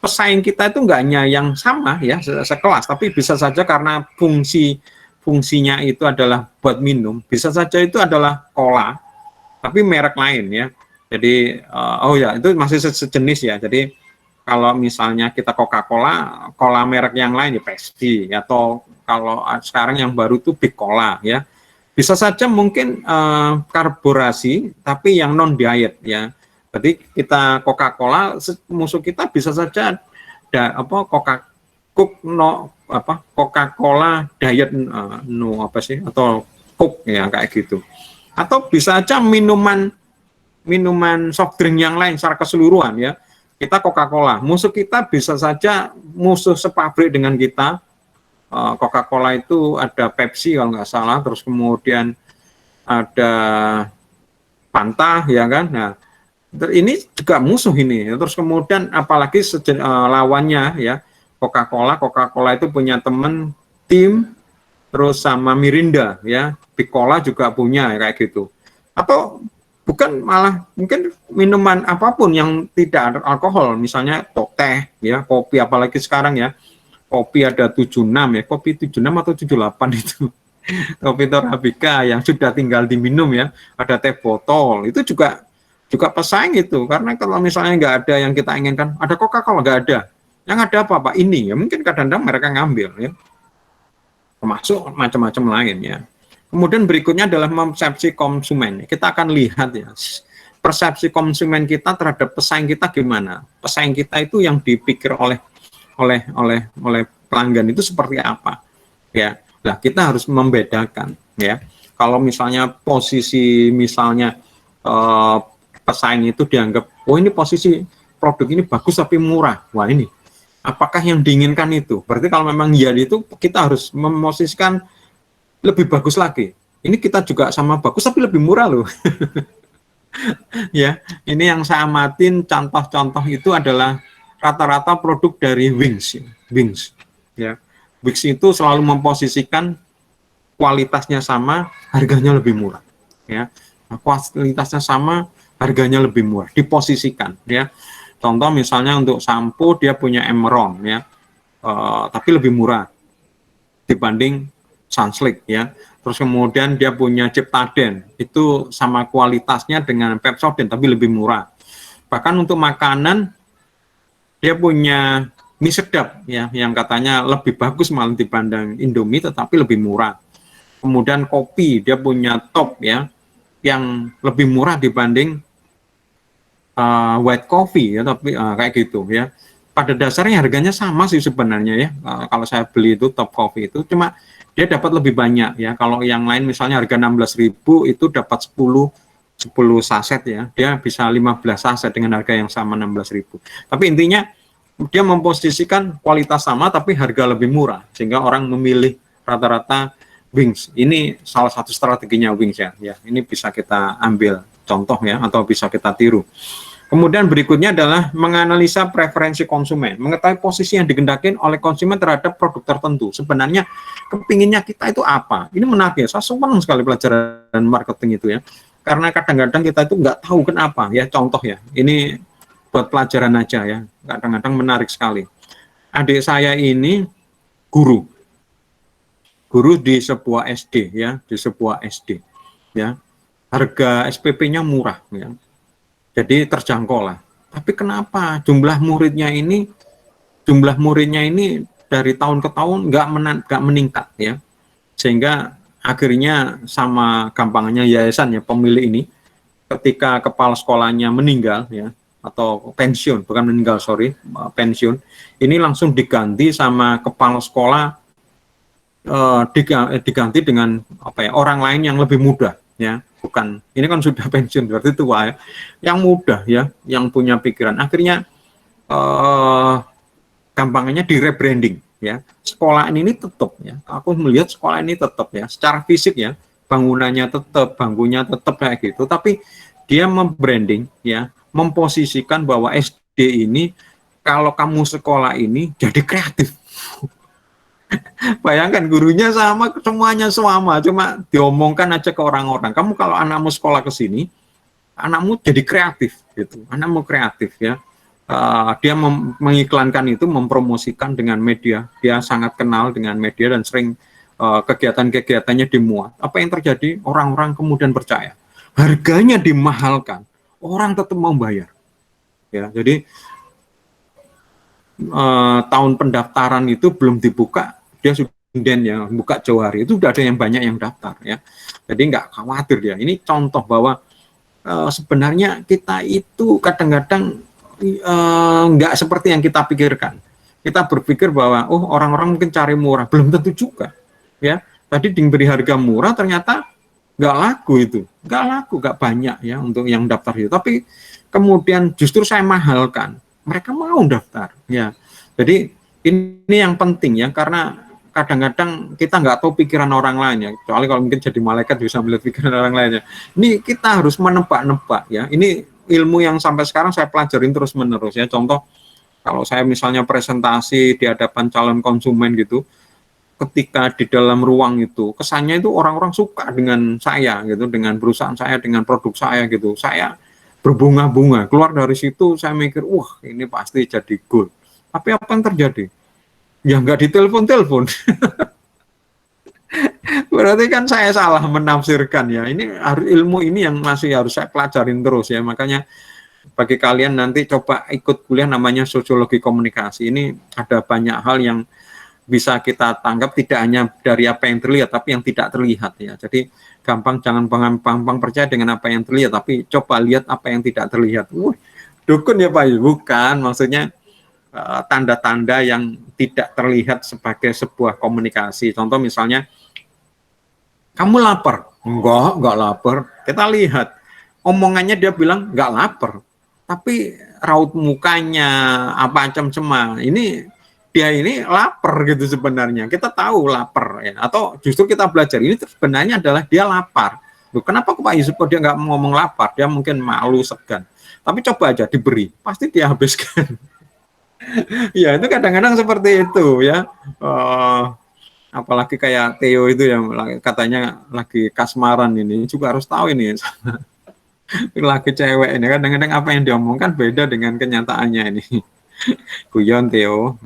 pesaing kita itu enggak hanya yang sama ya sekelas, tapi bisa saja karena fungsinya itu adalah buat minum, bisa saja itu adalah cola tapi merek lain ya. Jadi itu masih sejenis ya. Jadi kalau misalnya kita Coca-Cola, cola merek yang lain ya Pepsi, atau kalau sekarang yang baru itu Big Cola ya. Bisa saja mungkin karborasi tapi yang non diet ya. Berarti kita Coca-Cola, musuh kita bisa saja Coca-Cola diet atau Coke ya, kayak gitu. Atau bisa aja minuman soft drink yang lain secara keseluruhan ya. Kita Coca-Cola, musuh kita bisa saja musuh sepabrik dengan kita. Coca-Cola itu ada Pepsi kalau nggak salah, terus kemudian ada Fanta ya kan. Nah, ini juga musuh ini. Terus kemudian apalagi lawannya ya, Coca-Cola itu punya teman tim, terus sama Mirinda ya, Big Cola juga punya kayak gitu. Atau bukan, malah mungkin minuman apapun yang tidak ada alkohol, misalnya teh ya, kopi, apalagi sekarang ya, kopi ada 76 ya, kopi 76 atau 78 itu. Kopi Torabika yang sudah tinggal diminum ya, ada teh botol, itu juga pesaing itu. Karena kalau misalnya nggak ada yang kita inginkan, ada Coca-Cola nggak ada, yang ada apa ini ya, mungkin kadang-kadang mereka ngambil ya, termasuk macam-macam lain ya. Kemudian berikutnya adalah persepsi konsumen. Kita akan lihat ya, persepsi konsumen kita terhadap pesaing kita gimana. Pesaing kita itu yang dipikir oleh pelanggan itu seperti apa ya. Nah, kita harus membedakan ya. Kalau misalnya posisi pesaing itu dianggap, oh ini posisi produk ini bagus tapi murah, wah ini apakah yang diinginkan itu? Berarti kalau memang iya itu, kita harus memposisikan lebih bagus lagi. Ini kita juga sama bagus tapi lebih murah loh. Ya, ini yang saya amatin, contoh-contoh itu adalah rata-rata produk dari Wings ya. Wings itu selalu memposisikan kualitasnya sama, harganya lebih murah ya. Kualitasnya sama, harganya lebih murah, diposisikan ya. Contoh misalnya untuk sampo dia punya Emeron ya, tapi lebih murah dibanding Sunsilk ya. Terus kemudian dia punya Ciptaden, itu sama kualitasnya dengan Pepsodent tapi lebih murah. Bahkan untuk makanan dia punya mie sedap ya, yang katanya lebih bagus malah dibanding Indomie tetapi lebih murah. Kemudian kopi dia punya Top ya, yang lebih murah dibanding white coffee ya, tapi kayak gitu ya. Pada dasarnya harganya sama sih sebenarnya ya. Kalau saya beli itu Top Coffee itu cuma dia dapat lebih banyak ya. Kalau yang lain misalnya harga 16.000 itu dapat 10 saset ya. Dia bisa 15 saset dengan harga yang sama 16.000. Tapi intinya dia memposisikan kualitas sama tapi harga lebih murah sehingga orang memilih rata-rata Wings. Ini salah satu strateginya Wings ya. Ya, ini bisa kita ambil contoh ya, atau bisa kita tiru. Kemudian berikutnya adalah menganalisa preferensi konsumen, mengetahui posisi yang digendakin oleh konsumen terhadap produk tertentu. Sebenarnya kepinginnya kita itu apa? Ini menarik ya, saya senang sekali pelajaran marketing itu ya. Karena kadang-kadang kita itu nggak tahu kenapa ya. Contoh ya, ini buat pelajaran aja ya, kadang-kadang menarik sekali. Adik saya ini guru di sebuah SD ya, ya. Harga SPP-nya murah ya. Jadi terjangkau lah. Tapi kenapa jumlah muridnya ini dari tahun ke tahun nggak meningkat ya, sehingga akhirnya sama gampangnya yayasan ya, pemilik ini ketika kepala sekolahnya meninggal ya, atau pensiun, bukan meninggal sorry, pensiun, ini langsung diganti sama kepala sekolah, diganti dengan orang lain yang lebih muda ya. Bukan, ini kan sudah pensiun berarti tua ya, yang muda ya, yang punya pikiran. Akhirnya gampangnya di rebranding ya. Sekolah ini tetap ya. Aku melihat sekolah ini tetap ya, secara fisik ya, bangunannya tetap, bangkunya tetap kayak gitu, tapi dia membranding ya, memposisikan bahwa SD ini kalau kamu sekolah ini jadi kreatif. Bayangkan gurunya sama, semuanya sama, cuma diomongkan aja ke orang-orang. Kamu kalau anakmu sekolah ke sini, anakmu jadi kreatif gitu. Anakmu kreatif ya. Dia mengiklankan itu, mempromosikan dengan media. Dia sangat kenal dengan media dan sering kegiatan-kegiatannya dimuat. Apa yang terjadi? Orang-orang kemudian percaya. Harganya dimahalkan, orang tetap mau bayar. Ya, jadi tahun pendaftaran itu belum dibuka, dia sudah ya buka jauh hari, itu sudah ada yang banyak yang daftar ya. Jadi nggak khawatir dia. Ini contoh bahwa sebenarnya kita itu kadang-kadang nggak seperti yang kita pikirkan. Kita berpikir bahwa orang-orang mungkin cari murah, belum tentu juga ya. Tadi diberi harga murah ternyata nggak laku itu, nggak banyak ya untuk yang daftar itu. Tapi kemudian justru saya mahalkan, mereka mau daftar ya. Jadi ini yang penting ya, karena kadang-kadang kita nggak tahu pikiran orang lain ya, kecuali kalau mungkin jadi malaikat bisa melihat pikiran orang lainnya. Ini kita harus menebak-nebak ya. Ini ilmu yang sampai sekarang saya pelajarin terus-menerus ya. Contoh, kalau saya misalnya presentasi di hadapan calon konsumen gitu, ketika di dalam ruang itu kesannya itu orang-orang suka dengan saya gitu, dengan perusahaan saya, dengan produk saya gitu. Saya berbunga-bunga, keluar dari situ saya mikir, wah ini pasti jadi gold. Tapi apa yang terjadi? Ya nggak ditelepon-telepon. Berarti kan saya salah menafsirkan ya. Ini ilmu ini yang masih harus saya pelajarin terus ya. Makanya bagi kalian nanti coba ikut kuliah namanya sosiologi komunikasi. Ini ada banyak hal yang bisa kita tangkap tidak hanya dari apa yang terlihat, tapi yang tidak terlihat ya. Jadi jangan gampang percaya dengan apa yang terlihat, tapi coba lihat apa yang tidak terlihat. Dukun ya Pak, bukan, maksudnya tanda-tanda yang tidak terlihat sebagai sebuah komunikasi. Contoh misalnya, kamu lapar? Enggak lapar. Kita lihat, omongannya dia bilang enggak lapar, tapi raut mukanya apa cem-cema, ini dia ini lapar gitu sebenarnya. Kita tahu lapar ya, atau justru kita belajar ini sebenarnya adalah dia lapar. Loh, kenapa Pak Yusuf kok dia nggak ngomong lapar? Dia mungkin malu, segan. Tapi coba aja diberi, pasti dia habiskan. Ya itu kadang-kadang seperti itu ya. Apalagi kayak Theo itu yang katanya lagi kasmaran, ini juga harus tahu ini. Laki cewek ini kadang-kadang apa yang diomongkan beda dengan kenyataannya ini. Guyon Theo.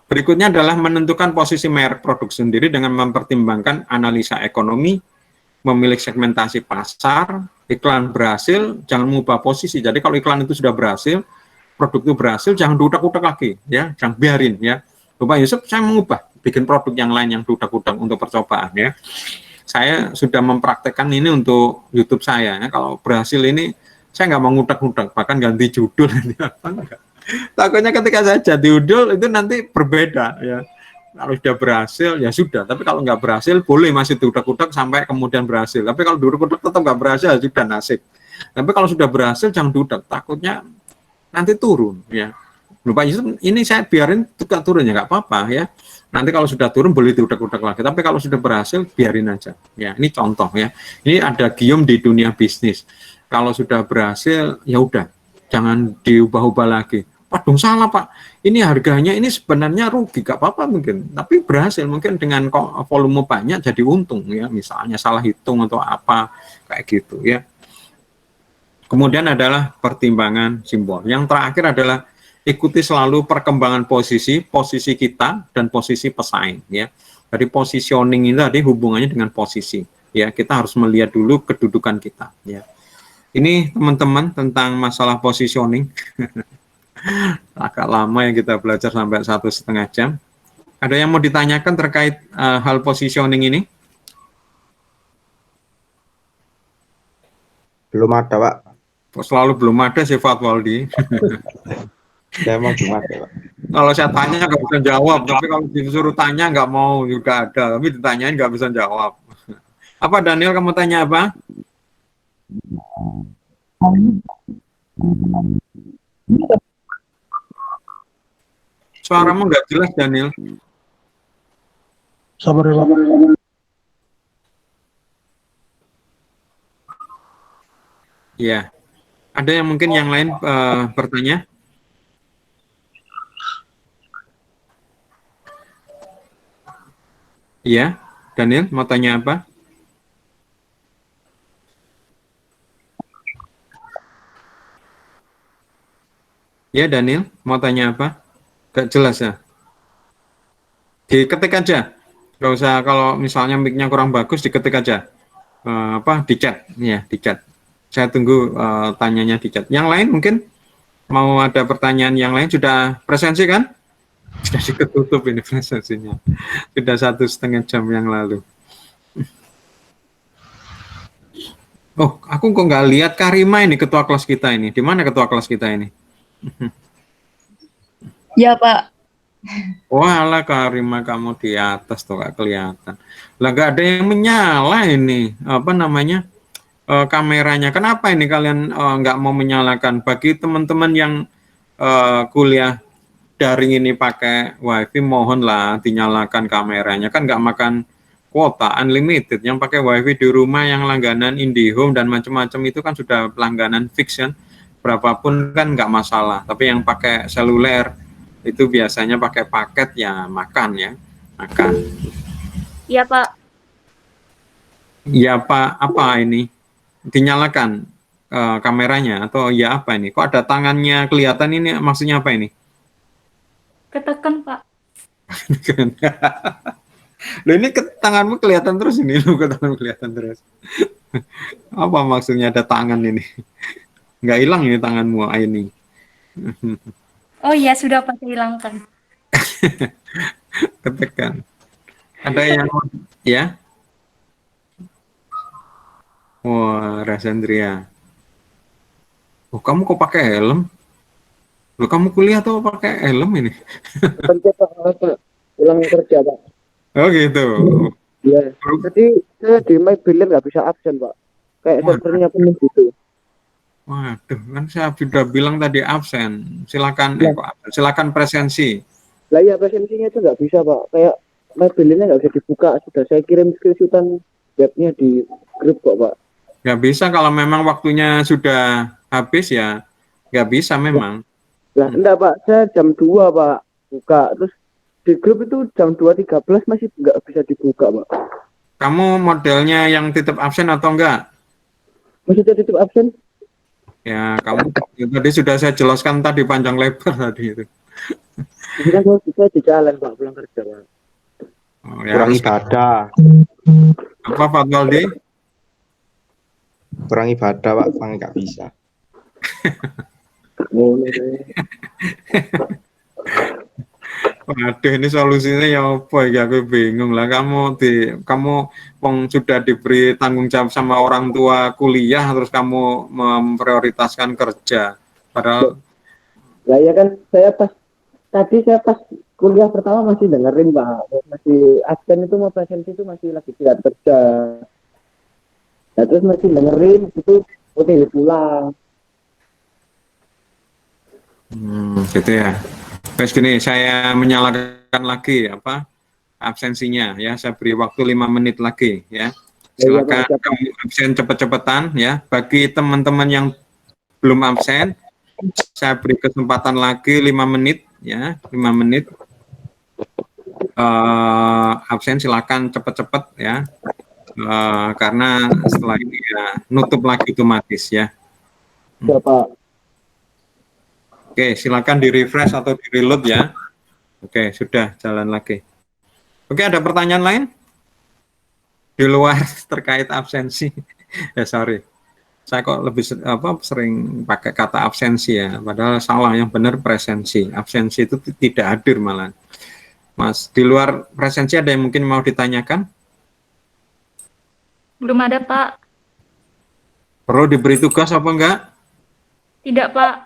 Berikutnya adalah menentukan posisi merek produk sendiri dengan mempertimbangkan analisa ekonomi, memilih segmentasi pasar. Iklan berhasil, jangan mengubah posisi. Jadi kalau iklan itu sudah berhasil, produk itu berhasil, jangan diutak-utak lagi ya, jangan biarin ya. Bapak Yusuf, saya mengubah, bikin produk yang lain yang diutak-utak untuk percobaan ya. Saya sudah mempraktekkan ini untuk YouTube saya ya. Kalau berhasil ini saya nggak mau ngutak-ngutak, bahkan ganti judul apa enggak. Takutnya ketika saya jadi judul itu nanti berbeda ya. Kalau sudah berhasil ya sudah, tapi kalau nggak berhasil boleh masih diutak-utak sampai kemudian berhasil. Tapi kalau diutak-utak tetap nggak berhasil ya sudah nasib. Tapi kalau sudah berhasil jangan diutak, takutnya nanti turun ya. Lupa Yusuf, ini saya biarin tukar turun ya nggak apa-apa ya. Nanti kalau sudah turun boleh diutak-utak lagi. Tapi kalau sudah berhasil biarin aja. Ya ini contoh ya. Ini ada gium di dunia bisnis. Kalau sudah berhasil ya udah, jangan diubah-ubah lagi. Waduh salah Pak, ini harganya ini sebenarnya rugi, gak apa-apa mungkin, tapi berhasil mungkin dengan volume banyak jadi untung ya, misalnya salah hitung atau apa kayak gitu ya. Kemudian adalah pertimbangan simbol. Yang terakhir adalah ikuti selalu perkembangan posisi kita dan posisi pesaing ya. Jadi positioning ini tadi hubungannya dengan posisi ya, kita harus melihat dulu kedudukan kita ya. Ini teman-teman tentang masalah positioning. Agak lama yang kita belajar sampai 1,5 jam. Ada yang mau ditanyakan terkait hal positioning ini? Belum ada, Pak. Selalu belum ada sifat Waldi. Memang belum ada, Pak. Kalau saya tanya nggak bisa jawab, tapi kalau disuruh tanya nggak mau juga ada, tapi ditanyain nggak bisa jawab. Apa Daniel, kamu tanya apa? Suaramu nggak jelas, Daniel. Sabar ya, Pak. Ya. Ada yang mungkin yang lain bertanya? Iya, Daniel mau tanya apa? Ya, Daniel mau tanya apa? Gak jelas ya? Diketik aja. Gak usah, kalau misalnya mic-nya kurang bagus, diketik aja. Di chat. Ya, di chat. Saya tunggu tanyanya di chat. Yang lain mungkin mau ada pertanyaan yang lain? Sudah presensi kan? Sudah diketutup ini presensinya. Sudah 1,5 jam yang lalu. Oh, aku kok nggak lihat Karima ini, ketua kelas kita ini. Di mana ketua kelas kita ini? Ya, Pak. Walah, Karima, kamu di atas tuh nggak kelihatan. Lah nggak ada yang menyala ini, apa namanya, kameranya. Kenapa ini kalian nggak mau menyalakan? Bagi teman-teman yang kuliah daring ini pakai wifi, mohonlah dinyalakan kameranya. Kan nggak makan kuota unlimited. Yang pakai wifi di rumah yang langganan IndiHome dan macam-macam itu kan sudah langganan fix kan, berapapun kan nggak masalah. Tapi yang pakai seluler itu biasanya pakai paket ya makan ya, makan. Iya, Pak. Ya Pak, apa ini? Dinyalakan kameranya atau ya apa ini? Kok ada tangannya kelihatan, ini maksudnya apa ini? Ketekan, Pak. Loh, ini tanganmu kelihatan terus ini, lu tanganmu kelihatan terus. Apa maksudnya ada tangan ini? Nggak hilang ini tanganmu ini. Oh iya, sudah Pak, saya hilangkan. Ketekan. Ada yang ya? Wah, Rasandria. Oh, kamu kok pakai helm? Loh, kamu kuliah tuh pakai helm ini? Pencet Pak, pulang kerja Pak. Oh gitu. Iya. Jadi saya di Maybelline nggak bisa absen Pak. Kayak servernya penuh gitu. Waduh, kan saya sudah bilang tadi absen. Silakan, silakan presensi. Lah ya presensinya itu nggak bisa Pak. Kayak Maybelline-nya nggak bisa dibuka. Sudah saya kirim screenshotan webnya di grup kok Pak. Nggak bisa kalau memang waktunya sudah habis ya. Nggak bisa memang. Lah enggak Pak, saya jam 2 Pak buka. Terus di grup itu jam 2.13 masih nggak bisa dibuka Pak. Kamu modelnya yang titip absen atau enggak? Maksudnya titip absen? Ya, kamu tadi sudah saya jelaskan tadi panjang lebar tadi itu. Ini kan saya di jalan Pak, pulang kerja Pak. Oh, ya, Kurang ibadah. apa Pak Waldi? Kurang ibadah, Pak. Bang nggak bisa. Waduh, ini solusinya ya apa ya, aku bingung lah. Kamu sudah diberi tanggung jawab sama orang tua kuliah, terus kamu memprioritaskan kerja. Padahal Lah ya kan saya pas kuliah pertama masih dengerin Pak, masih absen itu mau presensi itu masih lagi tidak kerja. Nah, terus masih dengerin itu udah pulang. gitu ya. Terus gini, saya menyalakan lagi absensinya ya. Saya beri waktu 5 menit lagi ya. Silakan kamu absen cepet-cepetan ya. Bagi teman-teman yang belum absen, saya beri kesempatan lagi 5 menit ya, 5 menit. Absen silakan cepet-cepet ya. Karena setelah ini ya nutup lagi otomatis ya. Ya Pak. Oke, silakan di refresh atau di reload ya. Oke, sudah jalan lagi. Oke, ada pertanyaan lain di luar terkait absensi? Ya sorry, saya kok lebih sering pakai kata absensi ya, padahal salah, yang benar presensi. Absensi itu tidak hadir malah. Mas, di luar presensi ada yang mungkin mau ditanyakan? Belum ada, Pak. Perlu diberi tugas apa enggak? Tidak, Pak.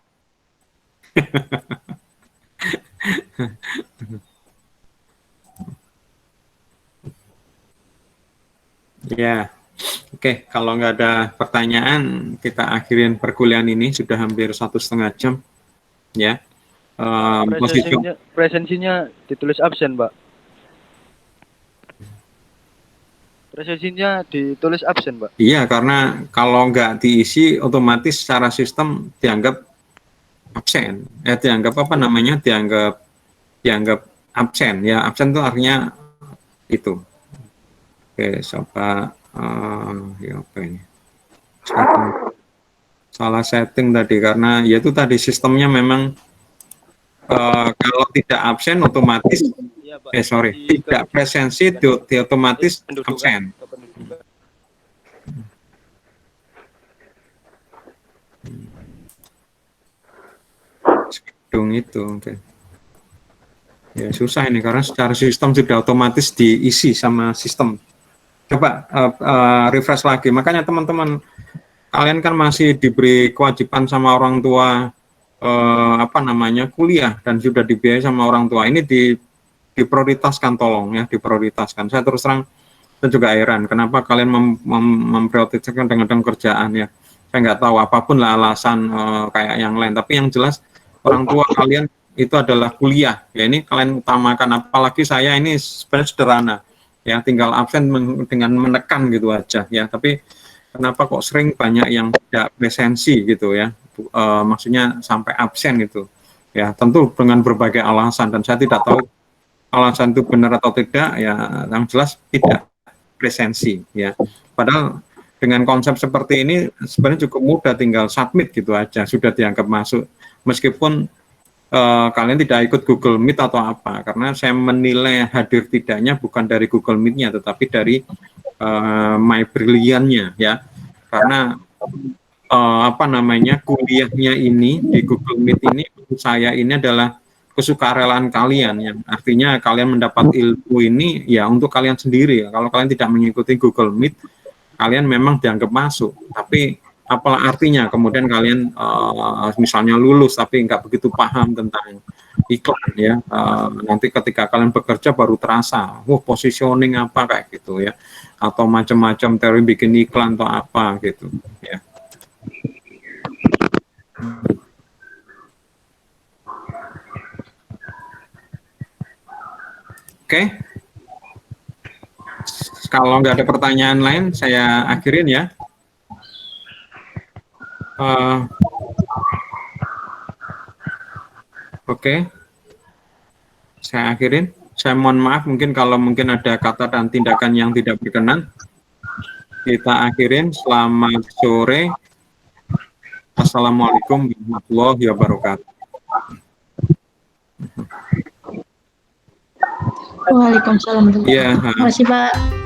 Ya, oke. Kalau nggak ada pertanyaan, kita akhirin perkuliahan ini, sudah hampir 1,5 jam. Ya, position. Presensinya ditulis absen, Pak. Presensinya ditulis absen, Pak. Iya, karena kalau nggak diisi otomatis secara sistem dianggap absen. Dianggap apa namanya? Dianggap absen. Ya, absen itu artinya itu. Oke, coba ya apa ini? Salah setting tadi karena ya itu tadi sistemnya memang kalau tidak absen otomatis tidak presensi di otomatis absen. Gedung itu, oke. Ya susah ini karena secara sistem sudah otomatis diisi sama sistem. Coba refresh lagi. Makanya teman-teman kalian kan masih diberi kewajiban sama orang tua kuliah dan sudah dibiayai sama orang tua. Ini diprioritaskan, tolong ya, diprioritaskan. Saya terus terang saya juga heran kenapa kalian memprioritaskan dengan kerjaan ya. Saya nggak tahu apapun lah alasan kayak yang lain. Tapi yang jelas orang tua kalian itu adalah kuliah. Ya ini kalian utamakan. Apalagi saya ini sebenarnya sederhana. Ya tinggal absen dengan menekan gitu aja ya. Tapi kenapa kok sering banyak yang tidak presensi gitu ya, maksudnya sampai absen gitu ya, tentu dengan berbagai alasan dan saya tidak tahu alasan itu benar atau tidak ya, yang jelas tidak presensi ya. Padahal dengan konsep seperti ini sebenarnya cukup mudah, tinggal submit gitu aja sudah dianggap masuk meskipun kalian tidak ikut Google Meet atau apa, karena saya menilai hadir tidaknya bukan dari Google Meet-nya tetapi dari My Brilliant-nya ya, karena kuliahnya ini di Google Meet ini menurut saya ini adalah kesukarelaan kalian, yang artinya kalian mendapat ilmu ini ya untuk kalian sendiri. Kalau kalian tidak mengikuti Google Meet, kalian memang dianggap masuk, tapi apalah artinya kemudian kalian misalnya lulus tapi nggak begitu paham tentang iklan ya, nanti ketika kalian bekerja baru terasa positioning apa kayak gitu ya, atau macam-macam teori bikin iklan atau apa gitu ya. Oke. Kalau nggak ada pertanyaan lain saya akhirin ya. Oke. Saya akhirin. Saya mohon maaf mungkin kalau mungkin ada kata dan tindakan yang tidak berkenan. Kita akhirin. Selamat sore. Assalamualaikum warahmatullahi wabarakatuh. Waalaikumsalam. Iya. Terima kasih, Pak.